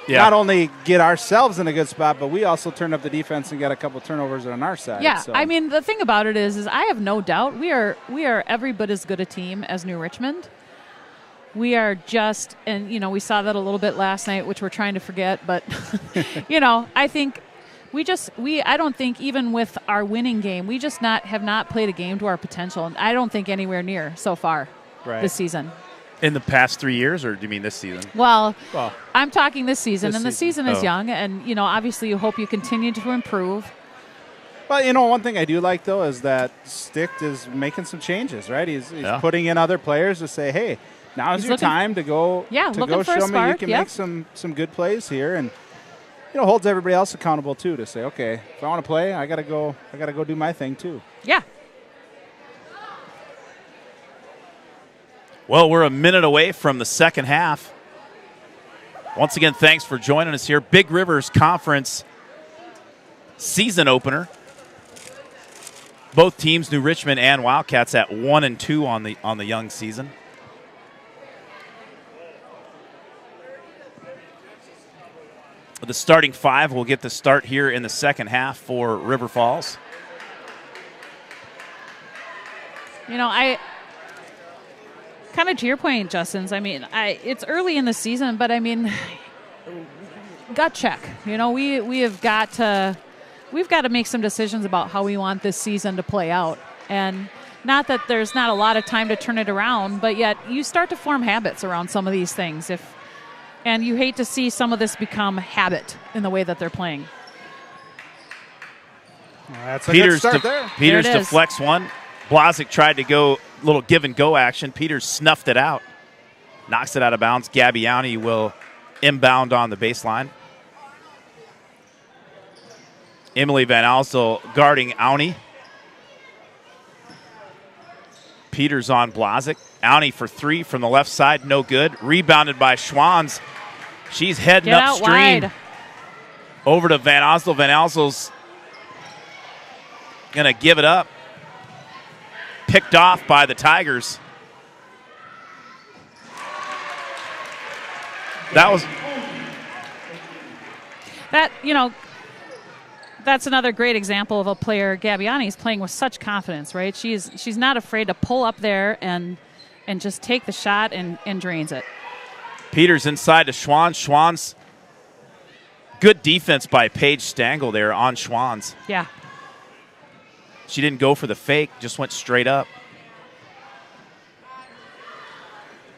not only get ourselves in a good spot, but we also turned up the defense and got a couple turnovers on our side. Yeah, so. I mean, the thing about it is I have no doubt we are every bit as good a team as New Richmond. We are just, and, we saw that a little bit last night, which we're trying to forget. But, I think I don't think even with our winning game, we just have not played a game to our potential. And I don't think anywhere near so far this season. In the past 3 years, or do you mean this season? Well, I'm talking this season, and the season is young. And, obviously you hope you continue to improve. Well, one thing I do like, though, is that Sticht is making some changes, right? He's putting in other players to say, hey, now's your time to go show me you can make some good plays here, and holds everybody else accountable too to say, okay, if I want to play, I gotta go do my thing too. Yeah. Well, we're a minute away from the second half. Once again, thanks for joining us here. Big Rivers Conference season opener. Both teams, New Richmond and Wildcats, at 1-2 on the young season. The starting five will get the start here in the second half for River Falls. I kind of to your point, Justin's. I mean, it's early in the season, but I mean, gut check. We've got to make some decisions about how we want this season to play out, and not that there's not a lot of time to turn it around, but yet you start to form habits around some of these things. And you hate to see some of this become habit in the way that they're playing. That's a good start there. Peters deflects one. Blazic tried to go a little give-and-go action. Peters snuffed it out. Knocks it out of bounds. Gabbiani will inbound on the baseline. Emily Van Alstel guarding Auni. Peters on Blazic. Auni for three from the left side, no good. Rebounded by Schwanz. She's heading upstream. Over to Van Alstel. Van Alstel's going to give it up. Picked off by the Tigers. That's another great example of a player. Gabbiani's playing with such confidence, right? She's not afraid to pull up there and just take the shot and drains it. Peters inside to Schwanz. Schwanz, good defense by Paige Stangl there on Schwanz. Yeah. She didn't go for the fake, just went straight up.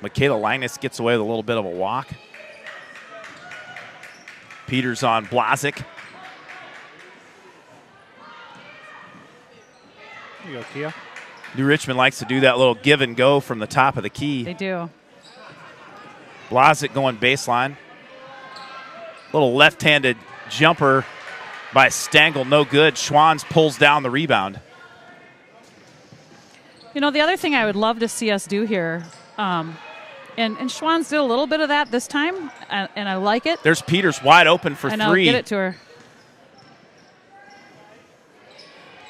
Michaela Linus gets away with a little bit of a walk. Peters on Blazic. There you go, Kia. New Richmond likes to do that little give and go from the top of the key. They do. Blazic going baseline. Little left-handed jumper by Stangl, no good. Schwanz pulls down the rebound. You know, the other thing I would love to see us do here, and Schwanz did a little bit of that this time, and I like it. There's Peters wide open for I know, three. get it to her.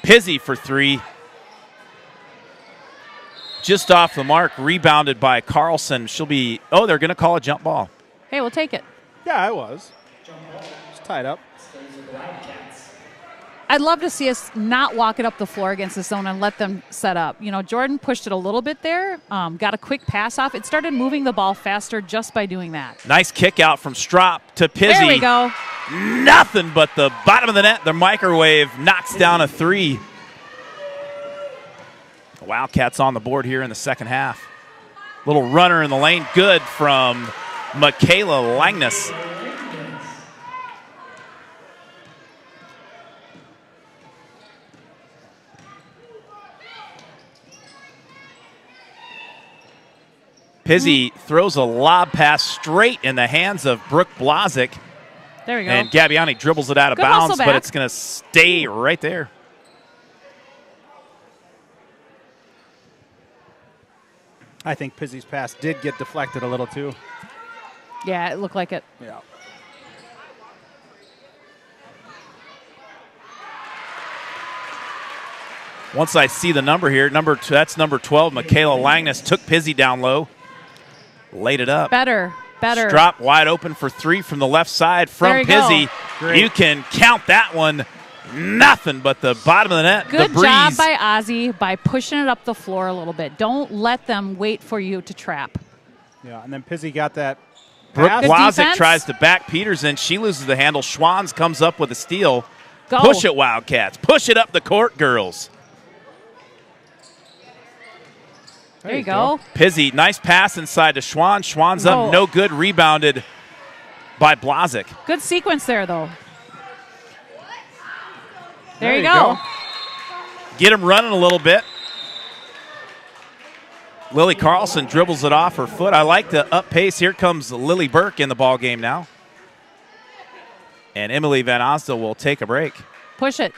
Pizzi for three. Just off the mark, rebounded by Carlson. She'll be, they're going to call a jump ball. Hey, we'll take it. Yeah, I was. It's tied up. I'd love to see us not walk it up the floor against the zone and let them set up. You know, Jordan pushed it a little bit there, got a quick pass off. It started moving the ball faster just by doing that. Nice kick out from Strop to Pizzi. There we go. Nothing but the bottom of the net. The microwave knocks down a three. The Wildcats on the board here in the second half. Little runner in the lane. Good from Michaela Langness. Pizzi throws a lob pass straight in the hands of Brooke Blazik. There we go. And Gabbiani dribbles it out of Good bounds, hustle but back. it's going to stay right there. I think Pizzi's pass did get deflected a little too. Yeah, it looked like it. Yeah. Once I see the number here, that's number 12, Michaela Langness, took Pizzi down low, laid it up. Better. Drop wide open for three from the left side from Pizzi. You can count that one. Nothing but the bottom of the net. Good the breeze. job by Ozzy by pushing it up the floor a little bit. Don't let them wait for you to trap. Yeah, and then Pizzi got that. Brooke pass. Blazik tries to back Peters in. She loses the handle. Schwanz comes up with a steal. Go. Push it, Wildcats. Push it up the court, girls. There you go. Pizzi, nice pass inside to Schwanz. Schwanz up, no good. Rebounded by Blazik. Good sequence there, though. There you go. Get him running a little bit. Lily Carlson dribbles it off her foot. I like the up pace. Here comes Lily Burke in the ball game now. And Emily Van Osdel will take a break. Push it.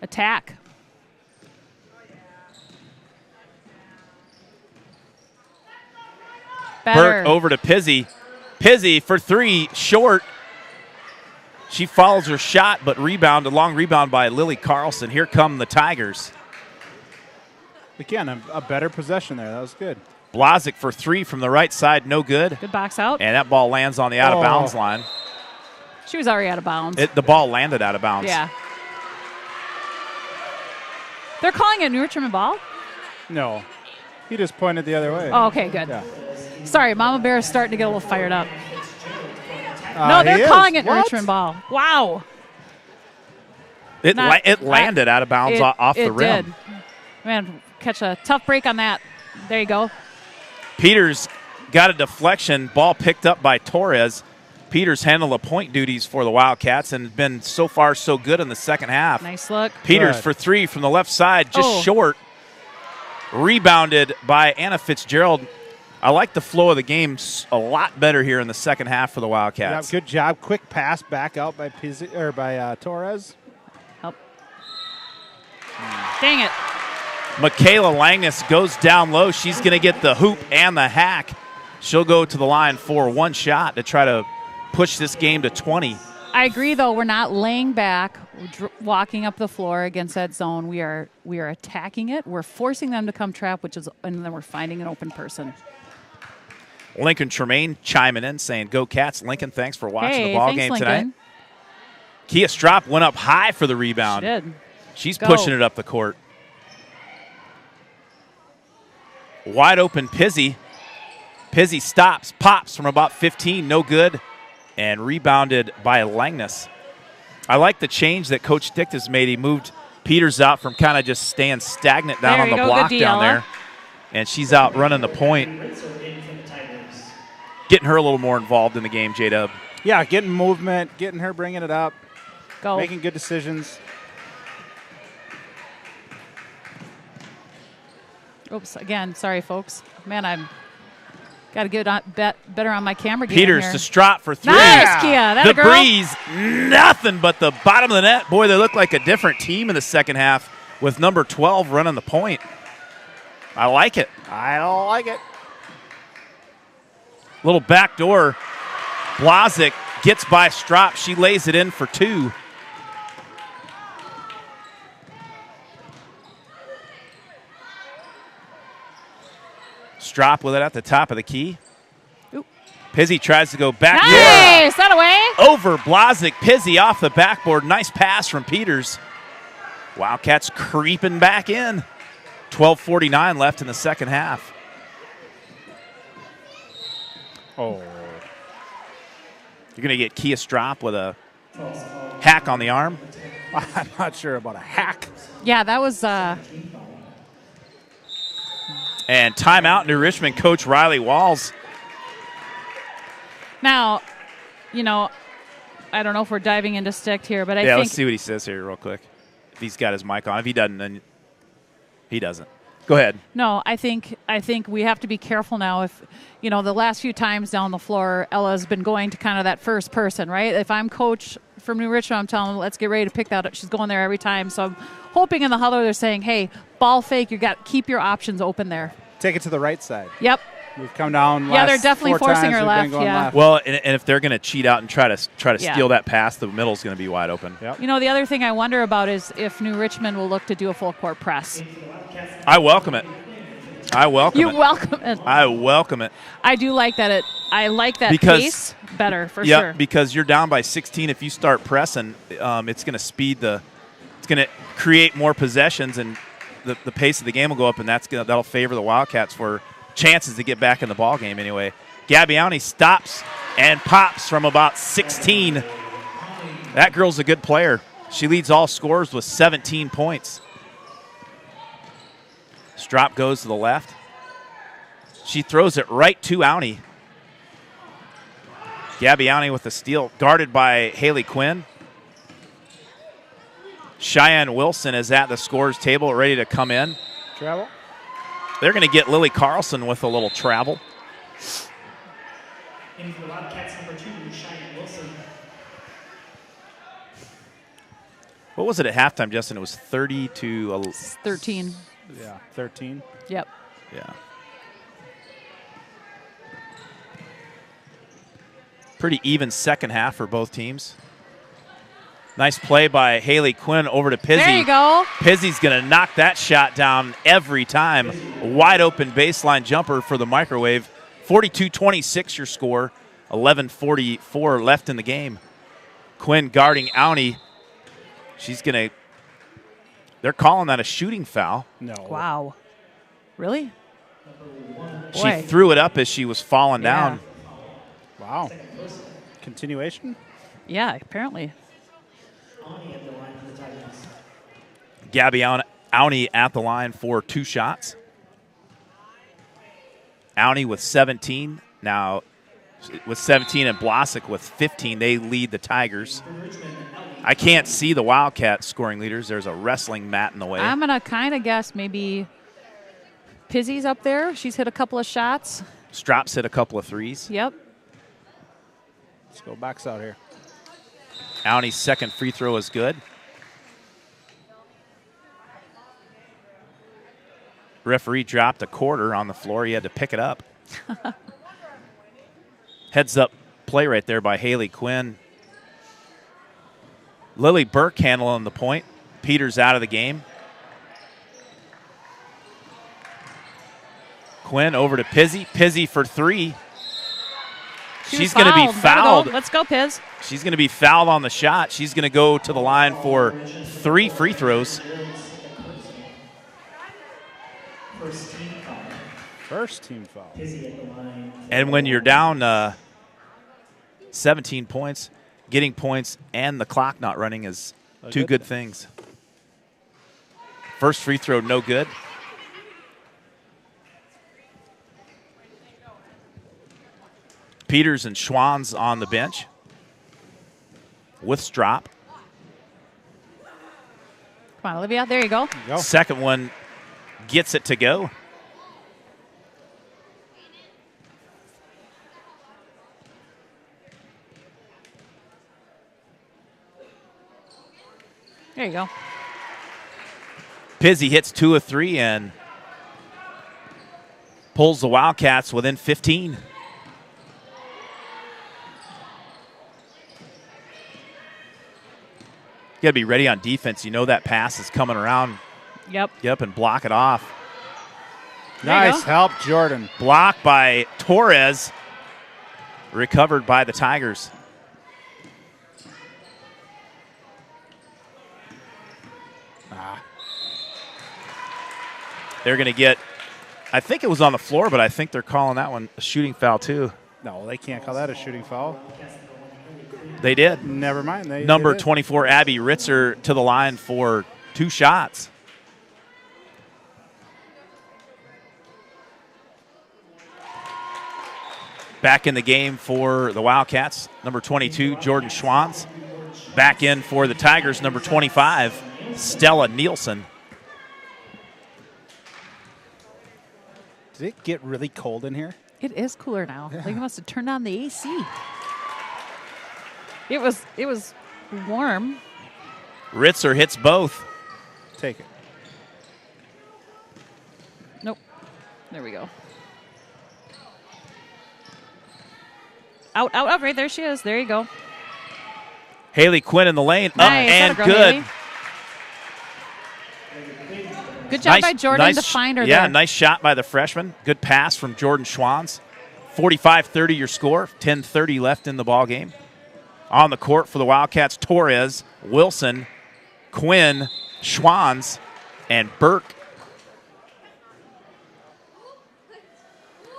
Attack. Better. Burke over to Pizzi. Pizzi for three, short. She follows her shot, but rebound, a long rebound by Lily Carlson. Here come the Tigers. Again, a better possession there. That was good. Blazik for three from the right side, no good. Good box out. And that ball lands on the out-of-bounds line. She was already out of bounds. The ball landed out of bounds. Yeah. They're calling it New Richmond ball? No. He just pointed the other way. Oh, okay, good. Yeah. Sorry, Mama Bear is starting to get a little fired up. No, they're calling it Richmond ball. Wow. It landed out of bounds off the rim. It did. Man, catch a tough break on that. There you go. Peters got a deflection. Ball picked up by Torres. Peters handled the point duties for the Wildcats and been so far so good in the second half. Nice look. Peters for three from the left side, just short. Rebounded by Anna Fitzgerald. I like the flow of the game a lot better here in the second half for the Wildcats. Yeah, good job. Quick pass back out by Torres. Oh. Dang it. Michaela Langness goes down low. She's going to get the hoop and the hack. She'll go to the line for one shot to try to push this game to 20. I agree, though. We're not laying back, walking up the floor against that zone. We are attacking it. We're forcing them to come trap, and then we're finding an open person. Lincoln Tremaine chiming in saying, "Go Cats." Lincoln, thanks for watching the ball thanks, game Lincoln. tonight. Kia Strop went up high for the rebound. She did. She's pushing it up the court. Wide open Pizzi. Pizzi stops, pops from about 15, no good, and rebounded by Langness. I like the change that Coach Dick has made. He moved Peters out from kind of just staying stagnant down on the block down there. And she's out running the point. Getting her a little more involved in the game, J-Dub. Yeah, getting movement, getting her bringing it up. Go. Making good decisions. Oops, again, sorry, folks. Man, I'm Got to get better on my camera game Peters here. to Strop for 3. Nice, Kia. That The a girl. Breeze, nothing but the bottom of the net. Boy, they look like a different team in the second half with number 12 running the point. I like it. I don't like it. Little backdoor. Blazik gets by Strop. She lays it in for 2. Strop with it at the top of the key. Oop. Pizzy tries to go back. Nice. That away. Over Blazik. Pizzy off the backboard. Nice pass from Peters. Wildcats creeping back in. 12:49 left in the second half. Oh. You're going to get Kia Strop with a hack on the arm. I'm not sure about a hack. Yeah, that was And timeout, New Richmond coach Riley Walls. now, I don't know if we're diving into stick here, but I Yeah, think let's see what he says here real quick. If he's got his mic on. If he doesn't, then he doesn't. Go ahead. No, I think we have to be careful now. If the last few times down the floor, Ella's been going to kind of that first person, right? If I'm coach from New Richmond, I'm telling them, let's get ready to pick that up. She's going there every time. So I'm hoping in the huddle they're saying, hey, ball fake, keep your options open there. Take it to the right side. Yep. We've come down. Yeah, they're definitely forcing her left. Yeah. Well, and if they're going to cheat out and try to steal that pass, the middle's going to be wide open. Yep. The other thing I wonder about is if New Richmond will look to do a full court press. I welcome it. I welcome You it. welcome it. I welcome it. I do like that. I like that Because- pace better for Yeah, sure. because you're down by 16. If you start pressing, it's going to it's going to create more possessions, and the pace of the game will go up, and that'll favor the Wildcats for chances to get back in the ball game anyway. Gabbiani stops and pops from about 16. That girl's a good player. She leads all scorers with 17 points. Strop goes to the left. She throws it right to Auntie. Gabbiani with the steal, guarded by Haley Quinn. Cheyenne Wilson is at the scorer's table, ready to come in. Travel. They're going to get Lily Carlson with a little travel. In for the Wildcats, number 2, Cheyenne Wilson. What was it at halftime, Justin? It was 30 to 13. Yeah, 13. Yep. Yeah. Pretty even second half for both teams. Nice play by Haley Quinn over to Pizzy. There you go. Pizzy's going to knock that shot down every time. A wide open baseline jumper for the Microwave. 42-26 your score. 11:44 left in the game. Quinn guarding Auntie. They're calling that a shooting foul. No. Wow. Really? She Boy. threw it up as she was falling Yeah. down. Wow. Continuation. Yeah, apparently. Gabby Auntie at the line for 2 shots. Auntie with 17. Now with 17 and Blasick with 15. They lead the Tigers. I can't see the Wildcats scoring leaders. There's a wrestling mat in the way. I'm going to kind of guess maybe Pizzy's up there. She's hit a couple of shots. Strops hit a couple of threes. Yep. Let's go backs out here. Auntie's second free throw is good. Referee dropped a quarter on the floor. He had to pick it up. Heads up play right there by Haley Quinn. Lily Burke handling the point. Peters out of the game. Quinn over to Pizzy. Pizzy for 3. She's going to be fouled. Let's go, Piz. She's going to be fouled on the shot. She's going to go to the line for 3 free throws. First team foul. And when you're down 17 points, getting points and the clock not running is two good things. First free throw, no good. Peters and Schwann's on the bench with Strop. Come on, Olivia. There you go. Second one gets it to go. There you go. Pizzi hits 2 of 3 and pulls the Wildcats within 15. You got to be ready on defense. You know that pass is coming around. Yep, and block it off. Nice help, Jordan. Blocked by Torres. Recovered by the Tigers. They're going to get, I think it was on the floor, but I think they're calling that one a shooting foul too. No, they can't call that a shooting foul. They did. Never mind. Number 24, Abby Ritzer, to the line for 2 shots. Back in the game for the Wildcats, number 22, Jordan Schwantz. Back in for the Tigers, number 25, Stella Nielsen. Did it get really cold in here? it is cooler now. Yeah. Like you must have turned on the AC. It was warm. Ritzer hits both. Take it. Nope. There we go. Out, out, out. Right there she is. There you go. Haley Quinn in the lane. Nice. Up and Girl, good. Haley. Good job by Jordan to find her there. Yeah, nice shot by the freshman. Good pass from Jordan Schwantz. 45-30 your score. 10:30 left in the ball game. On the court for the Wildcats, Torres, Wilson, Quinn, Schwantz, and Burke.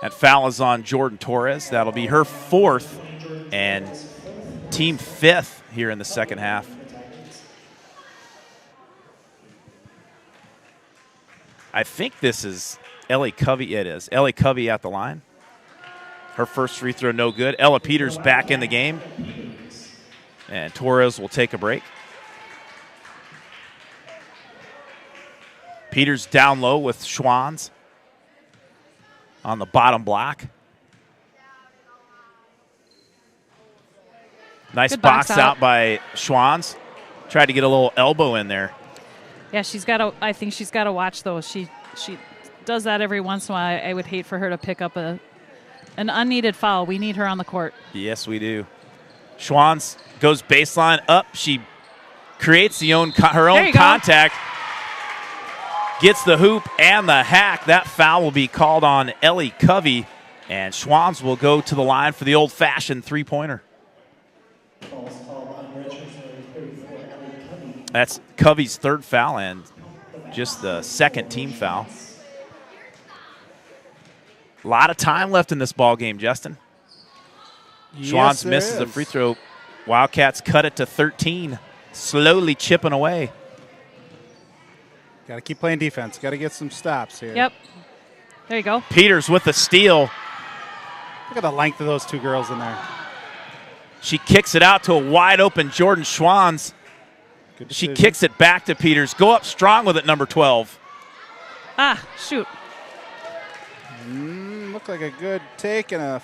That foul is on Jordan Torres. That'll be her fourth and team fifth here in the second half. I think this is Ellie Covey. It is. Ellie Covey at the line. Her first free throw no good. Ella Peters back in the game. And Torres will take a break. Peters down low with Schwantz on the bottom block. Nice Good box out by Schwantz. Tried to get a little elbow in there. Yeah, I think she's got to watch those. She does that every once in a while. I would hate for her to pick up an unneeded foul. We need her on the court. Yes, we do. Schwantz goes baseline up. She creates her own contact. Gets the hoop and the hack. That foul will be called on Ellie Covey. And Schwantz will go to the line for the old-fashioned three-pointer. That's Covey's third foul and just the second team foul. A lot of time left in this ball game, Justin. Schwantz misses a free throw. Wildcats cut it to 13, slowly chipping away. Got to keep playing defense. Got to get some stops here. Yep. There you go. Peters with the steal. Look at the length of those two girls in there. She kicks it out to a wide-open Jordan Schwantz. She kicks it back to Peters. Go up strong with it, number 12. Ah, shoot. Looked like a good take and a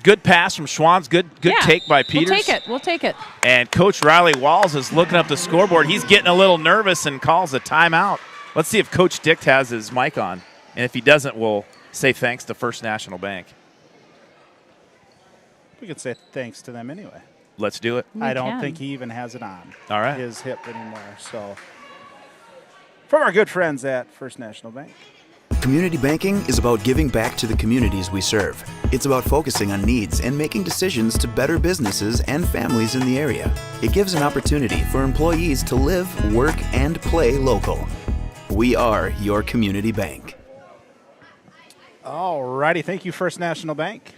good pass from Schwantz. Good take by Peters. We'll take it. And Coach Riley Walls is looking up the scoreboard. He's getting a little nervous and calls a timeout. Let's see if Coach Dick has his mic on. And if he doesn't, we'll say thanks to First National Bank. We could say thanks to them anyway. Let's do it. I don't think he even has it on all right. his hip anymore. So, from our good friends at First National Bank. Community banking is about giving back to the communities we serve. It's about focusing on needs and making decisions to better businesses and families in the area. It gives an opportunity for employees to live, work, and play local. We are your community bank. All righty. Thank you, First National Bank.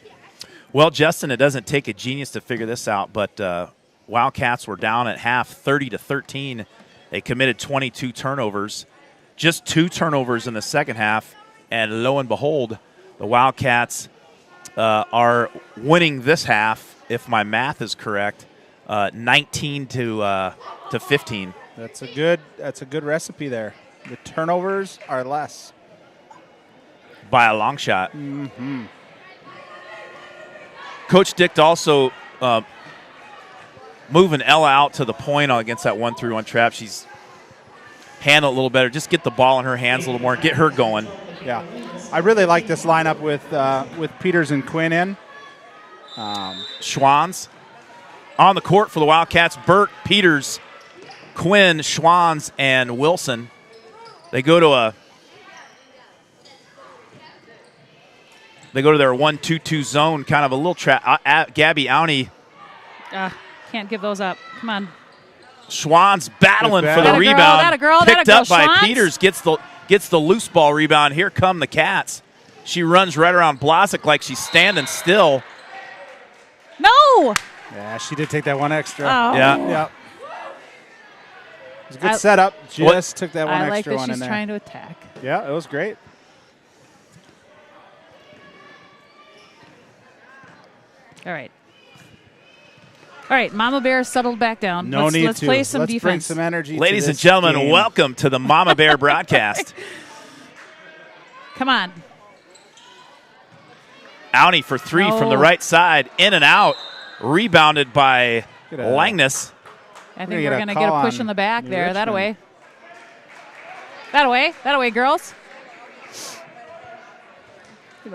Well, Justin, it doesn't take a genius to figure this out, but Wildcats were down at half 30-13. They committed 22 turnovers. Just 2 turnovers in the second half, and lo and behold, the Wildcats are winning this half, if my math is correct, 19 to 15. That's a good recipe there. The turnovers are less by a long shot. Mm-hmm. Coach Dick also moving Ella out to the point against that 1-3-1 trap. She's handle it a little better. Just get the ball in her hands a little more, get her going. Yeah, I really like this lineup with Peters and Quinn in. Schwanz on the court for the Wildcats. Burke, Peters, Quinn, Schwanz, and Wilson. They go to their 1-2-2 zone, kind of a little trap. Gabby Auntie. Can't give those up. Come on. Schwanz battling for the That a rebound. girl, that a girl, that a Picked girl. up by Schwanz? Peters. Gets the loose ball rebound. Here come the Cats. She runs right around Blazek like she's standing still. No! Yeah, she did take that one extra. Oh. Yeah. It was a good setup. Just took that one I like extra that one in she's there. trying to attack. Yeah, it was great. All right, Mama Bear settled back down. No need let's to. play some Let's defense. bring some energy. Ladies to and this gentlemen, game. welcome to the Mama Bear broadcast. Come on. Auntie for three from the right side, in and out, rebounded by Langness. I think we're going to get a push in the back there. That away. That away, girls.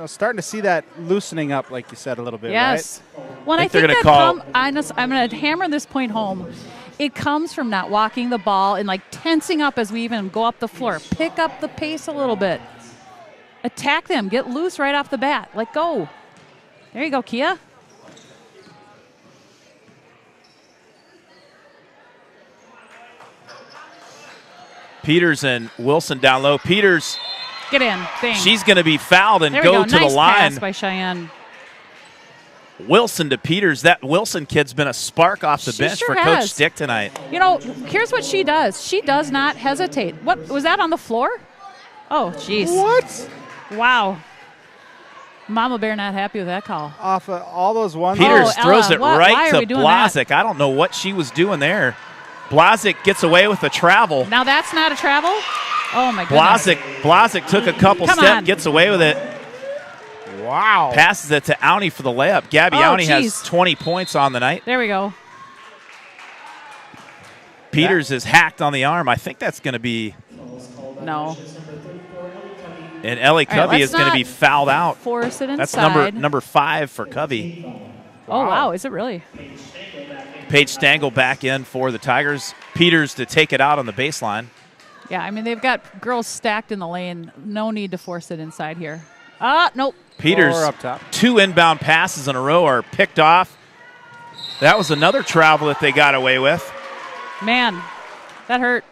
Starting to see that loosening up, like you said, a little bit, Yes. right? Well, I they're think gonna that I'm going to hammer this point home. It comes from not walking the ball and like tensing up as we even go up the floor. Pick up the pace a little bit. Attack them. Get loose right off the bat. Like, go. There you go, Kia. Peters and Wilson down low. Peters, Get in. Bang. she's going to be fouled and there we go go. to Nice the line. pass by Cheyenne. Wilson to Peters. That Wilson kid's been a spark off the She bench sure for Coach has. Stick tonight. Here's what she does. She does not hesitate. What was that on the floor? Oh, jeez. What? Wow. Mama Bear not happy with that call. Off of all those ones. Peters throws Ella, it why right are to we doing that? Blazek. I don't know what she was doing there. Blazek gets away with the travel. Now that's not a travel? Oh, my goodness. Blazek took a couple Come steps, on. gets away with it. Wow. Passes it to Auntie for the layup. Gabby Auntie has 20 points on the night. There we go. Peters is hacked on the arm. I think that's going to be. No. And Ellie Covey let's is going to not be fouled out. Force it inside. That's number 5 for Covey. Oh, wow. Is it really? Paige Stengel back in for the Tigers. Peters to take it out on the baseline. Yeah, I mean, they've got girls stacked in the lane. No need to force it inside here. Nope. Peters, Or up top. 2 inbound passes in a row are picked off. That was another travel that they got away with. Man, that hurt.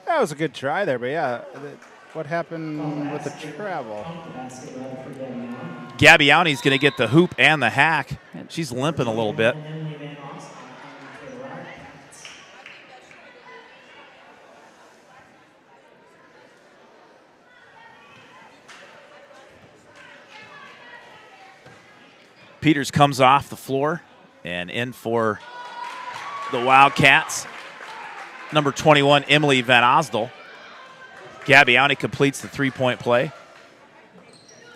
That was a good try there, but yeah, what happened with the travel? Gabby Auntie's going to get the hoop and the hack. She's limping a little bit. Peters comes off the floor and in for the Wildcats. Number 21, Emily Van Osdel. Gabby Auntie completes the three-point play.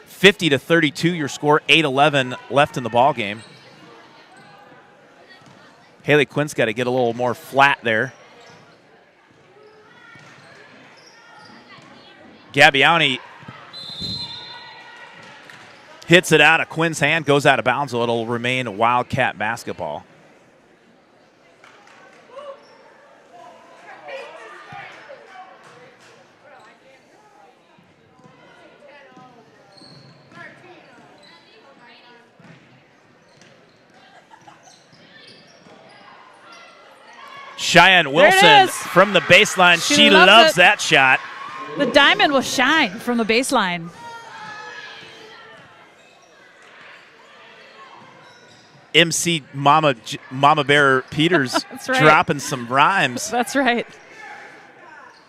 50-32 your score, 8:11 left in the ball game. Haley Quinn's got to get a little more flat there. Gabby Auntie hits it out of Quinn's hand, goes out of bounds, so it'll remain Wildcat basketball. Cheyenne Wilson from the baseline. She loves that shot. The diamond will shine from the baseline. MC Mama Bear Peters right. dropping some rhymes. That's right.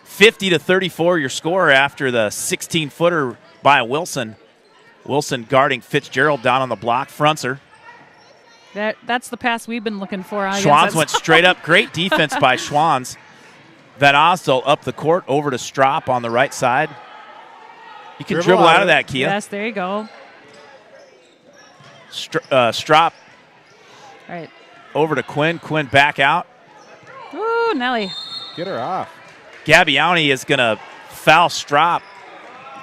50-34 your score after the 16-footer by Wilson. Wilson guarding Fitzgerald down on the block, fronts her. That's the pass we've been looking for. Schwanz went straight up. Great defense by Schwanz. Van Osdel up the court over to Strop on the right side. You can dribble out of that, Kia. Yes, there you go. Strop Right. over to Quinn. Quinn back out. Ooh, Nelly. Get her off. Gabbiani is going to foul Strop.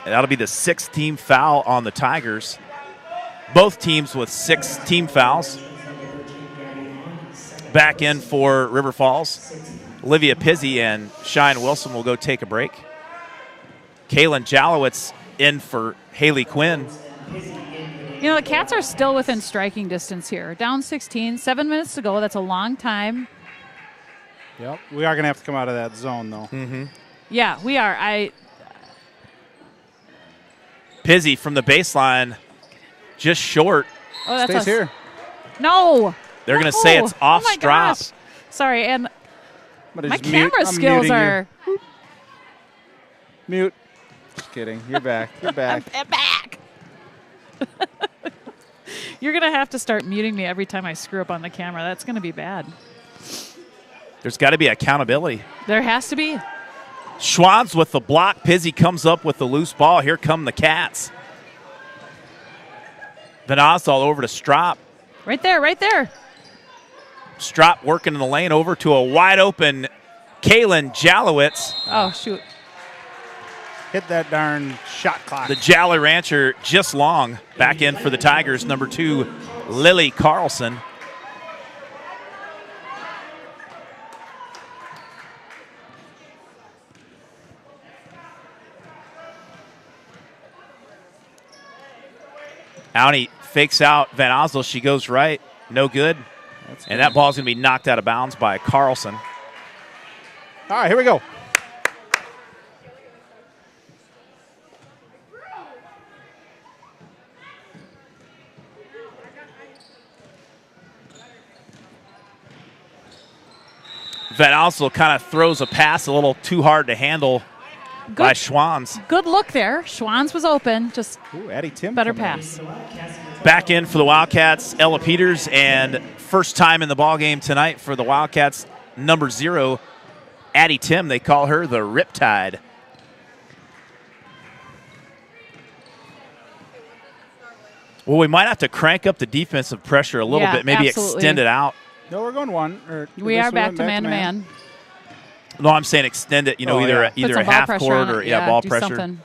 And that'll be the 6th team foul on the Tigers. Both teams with 6 team fouls. Back in for River Falls. Olivia Pizzi and Shine Wilson will go take a break. Kaylin Jalowitz in for Haley Quinn. You know, the Cats are still within striking distance here. Down 16, 7 minutes to go. That's a long time. Yep. We are going to have to come out of that zone, though. Mm-hmm. Yeah, we are. Pizzi from the baseline, just short. Oh, that's Stays here. No. They're going to say it's off Oh my Strop. gosh. Sorry, and I'm my just camera skills are. Mute. Just kidding. You're back. You're back. I'm back. You're going to have to start muting me every time I screw up on the camera. That's going to be bad. There's got to be accountability. There has to be. Schwans with the block. Pizzi comes up with the loose ball. Here come the Cats. Van Osdal over to Strop. Right there, right there. Strop working in the lane over to a wide open Kaylin Jalowitz. Oh, shoot. Hit that darn shot clock. The Jolly Rancher just long. Back in for the Tigers, number 2, Lily Carlson. Auntie fakes out Van Osdal. She goes right. No good. And that ball's going to be knocked out of bounds by Carlson. All right, here we go. Van Osdal kind of throws a pass a little too hard to handle by Schwans. Good look there. Schwans was open. Just Addie Tim better pass. Back in for the Wildcats, Ella Peters, and first time in the ballgame tonight for the Wildcats, number 0, Addie Tim. They call her the Riptide. Well, we might have to crank up the defensive pressure a little bit, maybe absolutely. extend it out. No, we're going one. Or We are back to man-to-man. No, I'm saying extend it, either Put a some ball half pressure court on or it. ball do pressure. something.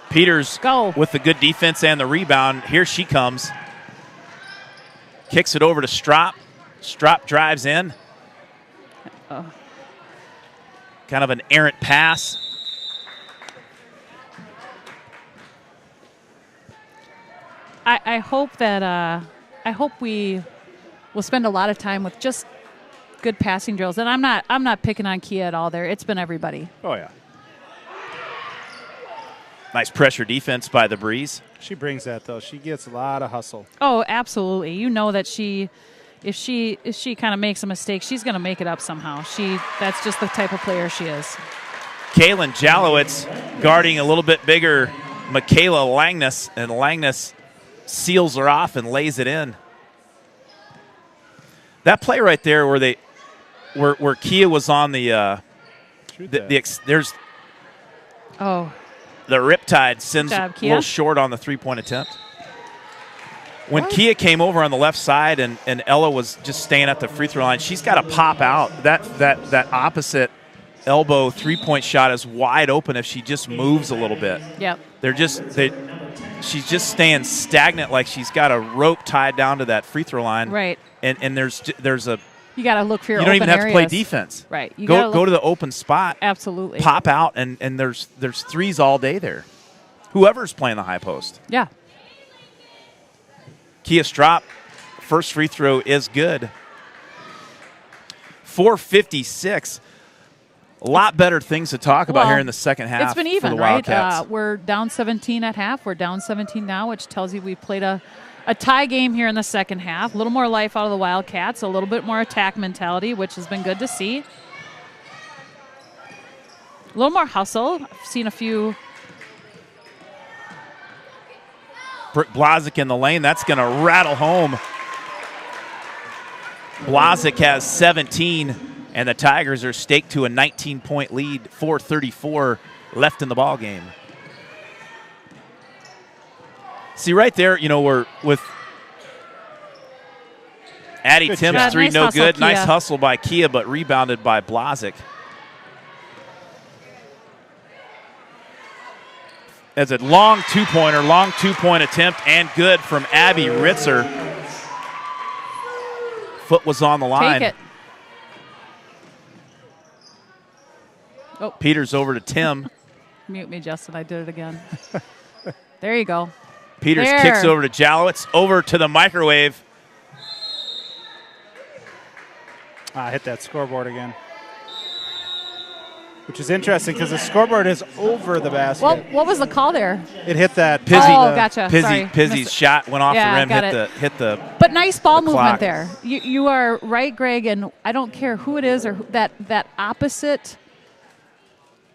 Peters Go. with the good defense and the rebound. Here she comes. Kicks it over to Strop. Strop drives in. Oh. Kind of an errant pass. I hope that I hope we will spend a lot of time with just good passing drills. And I'm not picking on Kia at all there. It's been everybody. Oh, yeah. Nice pressure defense by the Breeze. She brings that, though. She gets a lot of hustle. Oh, absolutely. You know that if she kind of makes a mistake, she's going to make it up somehow. That's just the type of player she is. Kaylin Jalowitz guarding a little bit bigger Michaela Langness, and Langness seals her off and lays it in. That play right there where Kia was on there's the Riptide sends job, a little Kia. short on the three-point attempt. When Kia came over on the left side and Ella was just staying at the free throw line, she's got to pop out. That opposite elbow three-point shot is wide open if she just moves a little bit. Yep. She's just staying stagnant like she's got a rope tied down to that free throw line. Right. And there's a You got to look for your you don't open even have to play areas. defense. Right. You Go to the open spot. Absolutely. Pop out and there's threes all day there. Whoever's playing the high post. Yeah. Kia Strop, first free throw is good. 4:56. A lot better things to talk about here in the second half. It's been for even, the right? Wildcats. We're down 17 at half. We're down 17 now, which tells you we played a tie game here in the second half. A little more life out of the Wildcats, a little bit more attack mentality, which has been good to see. A little more hustle. I've seen a few. Britt Blazik in the lane. That's going to rattle home. Blazik has 17, and the Tigers are staked to a 19-point lead. 4:34 left in the ball game. See, right there, we're with Addie Good Tim's job. three, Nice no hustle, good. Kia. Nice hustle by Kia, but rebounded by Blazik. As a long two-pointer, long two-point attempt, and good from Abby Ritzer. Foot was on the line. Take it. Oh. Peters over to Tim. Mute me, Justin. I did it again. There you go. Peters there. Kicks over to Jalowitz, over to the microwave. Hit that scoreboard again. Which is interesting because the scoreboard is over the basket. Well, what was the call there? It hit that. Pizzy, oh, gotcha. Sorry. Pizzy's shot went off Yeah, the rim, hit the. But nice ball the movement clock. there. You are right, Greg, and I don't care who it is or that opposite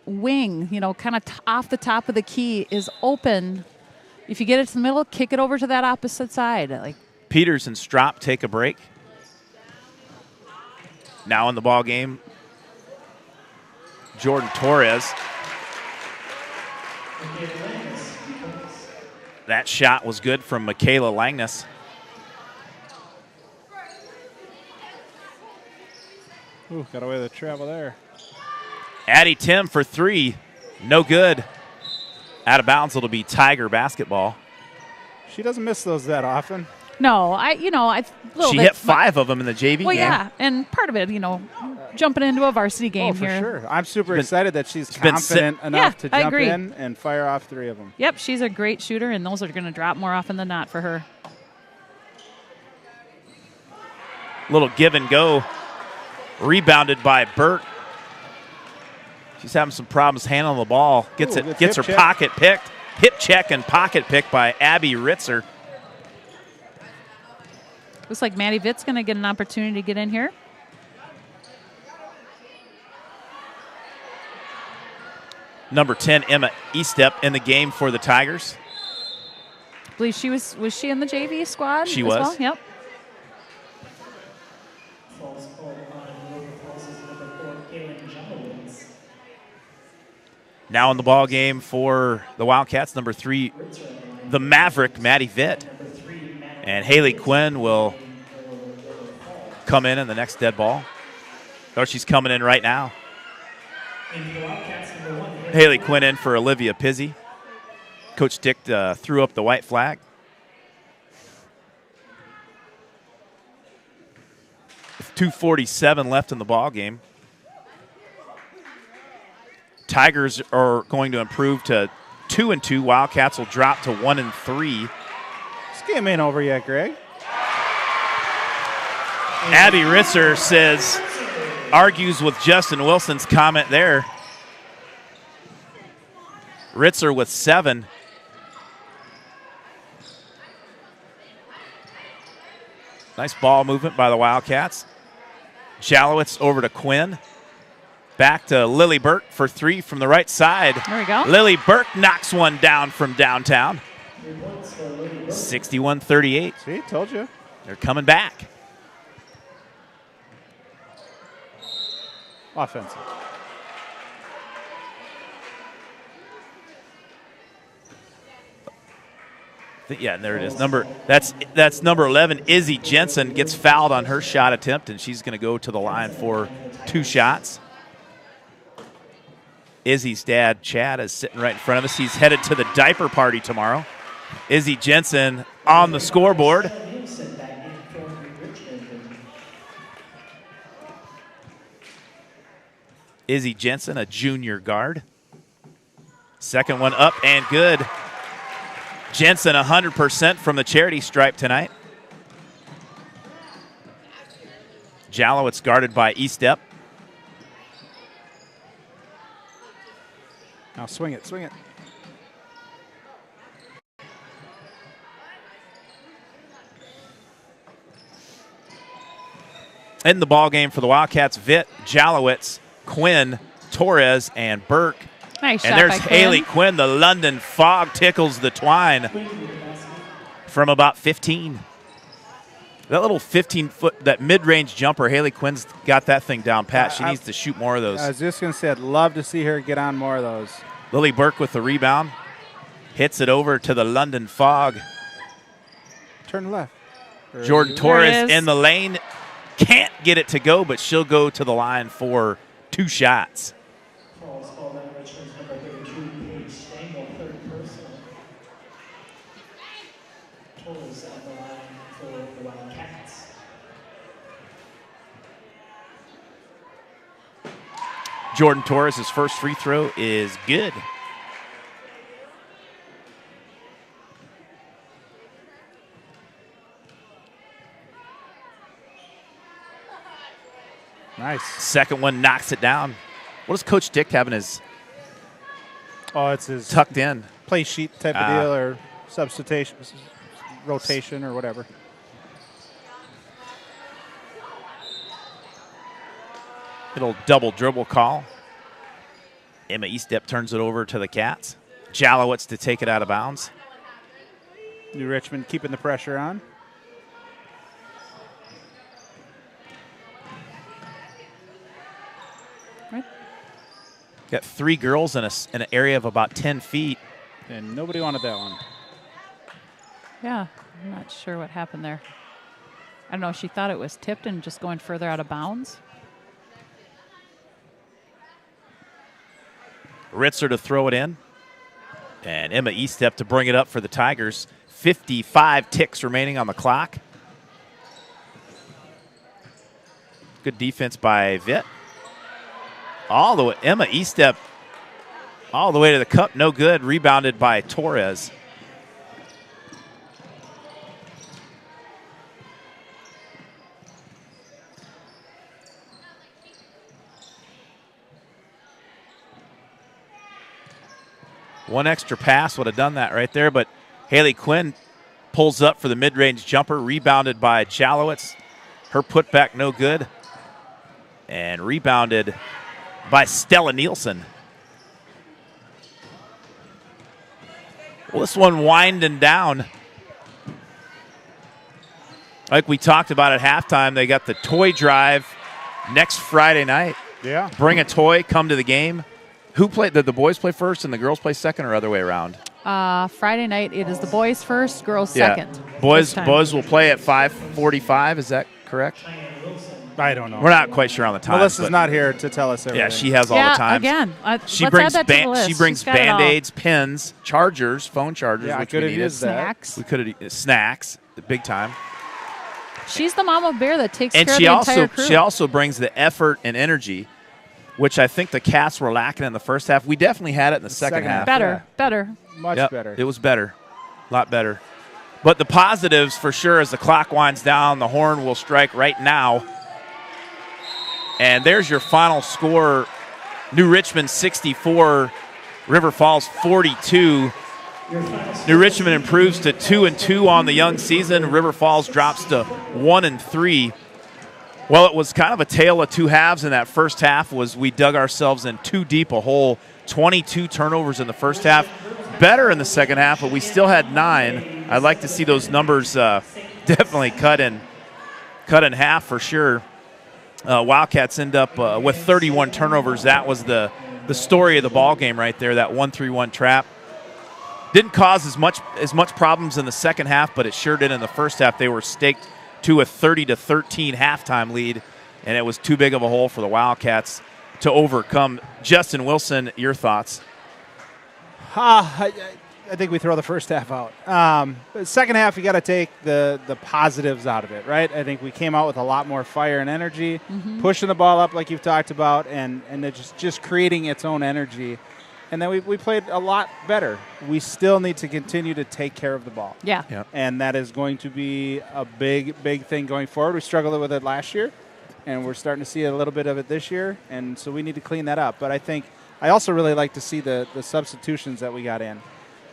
wing, kind of off the top of the key is open. If you get it to the middle, kick it over to that opposite side. Like Peters and Strop take a break. Now in the ball game, Jordan Torres. That shot was good from Michaela Langness. Ooh, got away with the travel there. Addie Tim for three. No good. Out of bounds, it'll be Tiger basketball. She doesn't miss those that often. no, She hit 5 of them in the JV Well, game. yeah, and part of it, jumping into a varsity game for here. sure. I'm super excited that she's been confident enough to I jump agree. in and fire off 3 of them. Yep, she's a great shooter, and those are going to drop more often than not for her. Little give and go. Rebounded by Burt. She's having some problems handling the ball. Gets her check. pocket picked. Hip check and pocket pick by Abby Ritzer. Looks like Maddie Vitt's going to get an opportunity to get in here. Number 10, Emma Estep, in the game for the Tigers. I believe she was she in the JV squad? She as was. Well? Yep. Falls call on River Falls is number 4, Kaylin Jalowitz. Now in the ball game for the Wildcats, number 3, the Maverick, Maddie Vitt. And Haley Quinn will come in the next dead ball. Or she's coming in right now. Haley Quinn in for Olivia Pizzy. Coach Dick threw up the white flag. With 2:47 left in the ball game. Tigers are going to improve to 2-2. Wildcats will drop to 1-3. This game ain't over yet, Greg. Abby Ritzer argues with Justin Wilson's comment there. Ritzer with 7. Nice ball movement by the Wildcats. Jalowitz over to Quinn. Back to Lily Burke for 3 from the right side. There we go. Lily Burke knocks one down from downtown. 61-38. See, told you. They're coming back. Offensive. Yeah, and there it is. That's number 11. Izzy Jensen gets fouled on her shot attempt, and she's going to go to the line for 2 shots. Izzy's dad, Chad, is sitting right in front of us. He's headed to the diaper party tomorrow. Izzy Jensen on the scoreboard. Izzy Jensen, a junior guard. Second one up and good. Jensen 100% from the charity stripe tonight. Jalowitz guarded by Estep. Now swing it, swing it. In the ball game for the Wildcats, Vitt, Jalowitz, Quinn, Torres, and Burke. Nice and shot there's by Quinn. Haley Quinn. The London Fog tickles the twine from about 15. That little 15-foot, that mid-range jumper, Haley Quinn's got that thing down pat. She needs to shoot more of those. I was just going to say, I'd love to see her get on more of those. Lily Burke with the rebound. Hits it over to the London Fog. Turn left. Jordan Torres in the lane. Can't get it to go, but she'll go to the line for 2 shots. Falls call on Richmond's number 32, Paige Stengel, third person. Jordan Torres, his first free throw is good. Nice. Second one knocks it down. What does Coach Dick have in his It's his tucked in? play sheet type of deal, or substitution, rotation, or whatever. Little double dribble call. Emma Eastep turns it over to the Cats. Jalowitz to take it out of bounds. New Richmond keeping the pressure on. Got 3 girls in an area of about 10 feet. And nobody wanted that one. Yeah, I'm not sure what happened there. I don't know. She thought it was tipped and just going further out of bounds. Ritzer to throw it in. And Emma Eastep to bring it up for the Tigers. 55 ticks remaining on the clock. Good defense by Vitt. All the way, Emma Eastep all the way to the cup, no good. Rebounded by Torres. One extra pass would have done that right there, but Haley Quinn pulls up for the mid-range jumper, rebounded by Jalowitz. Her putback no good. And rebounded by Stella Nielsen. Well, this one winding down. Like we talked about at halftime, they got the toy drive next Friday night. Yeah. Bring a toy, come to the game. Who played? Did the boys play first and the girls play second, or other way around? Friday night, it is the boys first, girls second. Boys will play at 5:45. Is that correct? I don't know. We're not quite sure on the time. Melissa's not here to tell us everything. Yeah, she has all the time. Again, She let's brings add that to the list. she brings She's got it all. Band-Aids, pins, chargers, phone chargers, Yeah, I which could we have needed. used that. Snacks. We could have snacks, the big time. She's the mama bear that takes And care she of the entire crew. she also brings the effort and energy, which I think the Cats were lacking in the first half. We definitely had it in the second half. Better. Much Yep, better. It was better. A lot better. But the positives, for sure, as the clock winds down, the horn will strike right now. And there's your final score. New Richmond 64, River Falls 42. New Richmond improves to 2-2 on the young season. River Falls drops to 1-3. Well, it was kind of a tale of two halves in that first half. We dug ourselves in too deep a hole. 22 turnovers in the first half. Better in the second half, but we still had 9. I'd like to see those numbers definitely cut in half for sure. Wildcats end up with 31 turnovers. That was the story of the ball game right there. That 1-3-1 trap didn't cause as much problems in the second half, but it sure did in the first half. They were staked to a 30-13 halftime lead, and it was too big of a hole for the Wildcats to overcome. Justin Wilson, your thoughts? I think we throw the first half out. The second half, you got to take the positives out of it, right? I think we came out with a lot more fire and energy, pushing the ball up like you've talked about, and it just creating its own energy. And then we played a lot better. We still need to continue to take care of the ball. Yeah. Yep. And that is going to be a big thing going forward. We struggled with it last year, and we're starting to see a little bit of it this year, and so we need to clean that up. But I also really like to see the substitutions that we got in.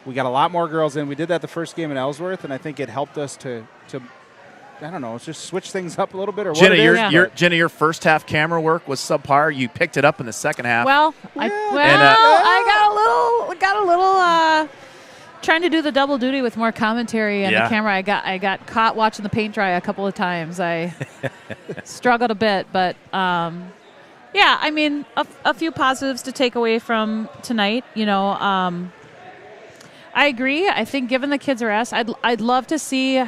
We got a lot more girls in. We did that the first game in Ellsworth, and I think it helped us to I don't know, just switch things up a little bit. Or Jenna, what your first half camera work was subpar. You picked it up in the second half. Well, I got a little trying to do the double duty with more commentary and the camera. I got caught watching the paint dry a couple of times. I struggled a bit, but yeah, I mean, a few positives to take away from tonight. I agree. I think given the kids a rest, I'd love to see.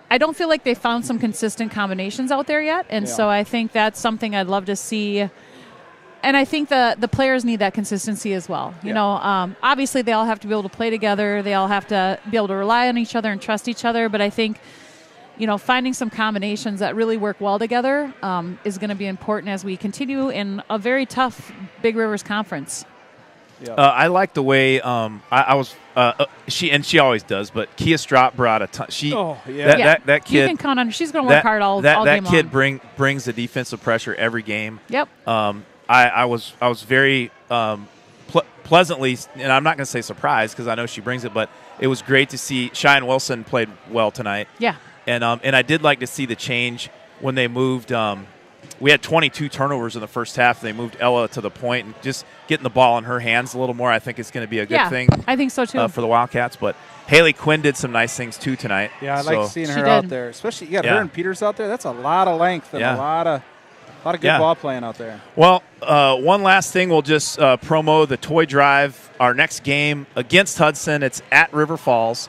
I don't feel like they found some consistent combinations out there yet, and so I think that's something I'd love to see. And I think the players need that consistency as well. You know, obviously they all have to be able to play together. They all have to be able to rely on each other and trust each other. But I think finding some combinations that really work well together is going to be important as we continue in a very tough Big Rivers Conference. I like the way I was. She always does, but Kia Strop brought a ton. That kid. You can count on her. She's going to work hard all game long. That kid brings the defensive pressure every game. Yep. I was very pleasantly, and I'm not going to say surprised because I know she brings it, but it was great to see Cheyenne Wilson played well tonight. Yeah. And I did like to see the change when they moved. We had 22 turnovers in the first half. They moved Ella to the point and just getting the ball in her hands a little more. I think it's going to be a good thing. I think so too. For the Wildcats. But Haley Quinn did some nice things too tonight. Yeah, I like seeing her out there, especially her and Peters out there. That's a lot of length and a lot of good ball playing out there. Well, one last thing, we'll just promo the toy drive. Our next game against Hudson, it's at River Falls.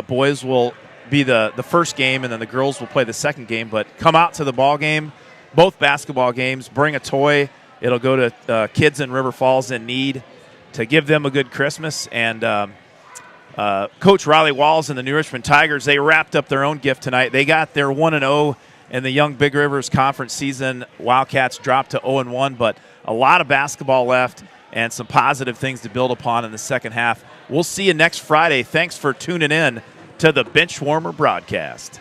Boys will be the first game, and then the girls will play the second game. But come out to the ball game. Both basketball games, bring a toy. It'll go to kids in River Falls in need to give them a good Christmas. And Coach Riley Walls and the New Richmond Tigers, they wrapped up their own gift tonight. They got their 1-0 in the Young Big Rivers Conference season. Wildcats dropped to 0-1, but a lot of basketball left and some positive things to build upon in the second half. We'll see you next Friday. Thanks for tuning in to the Benchwarmer broadcast.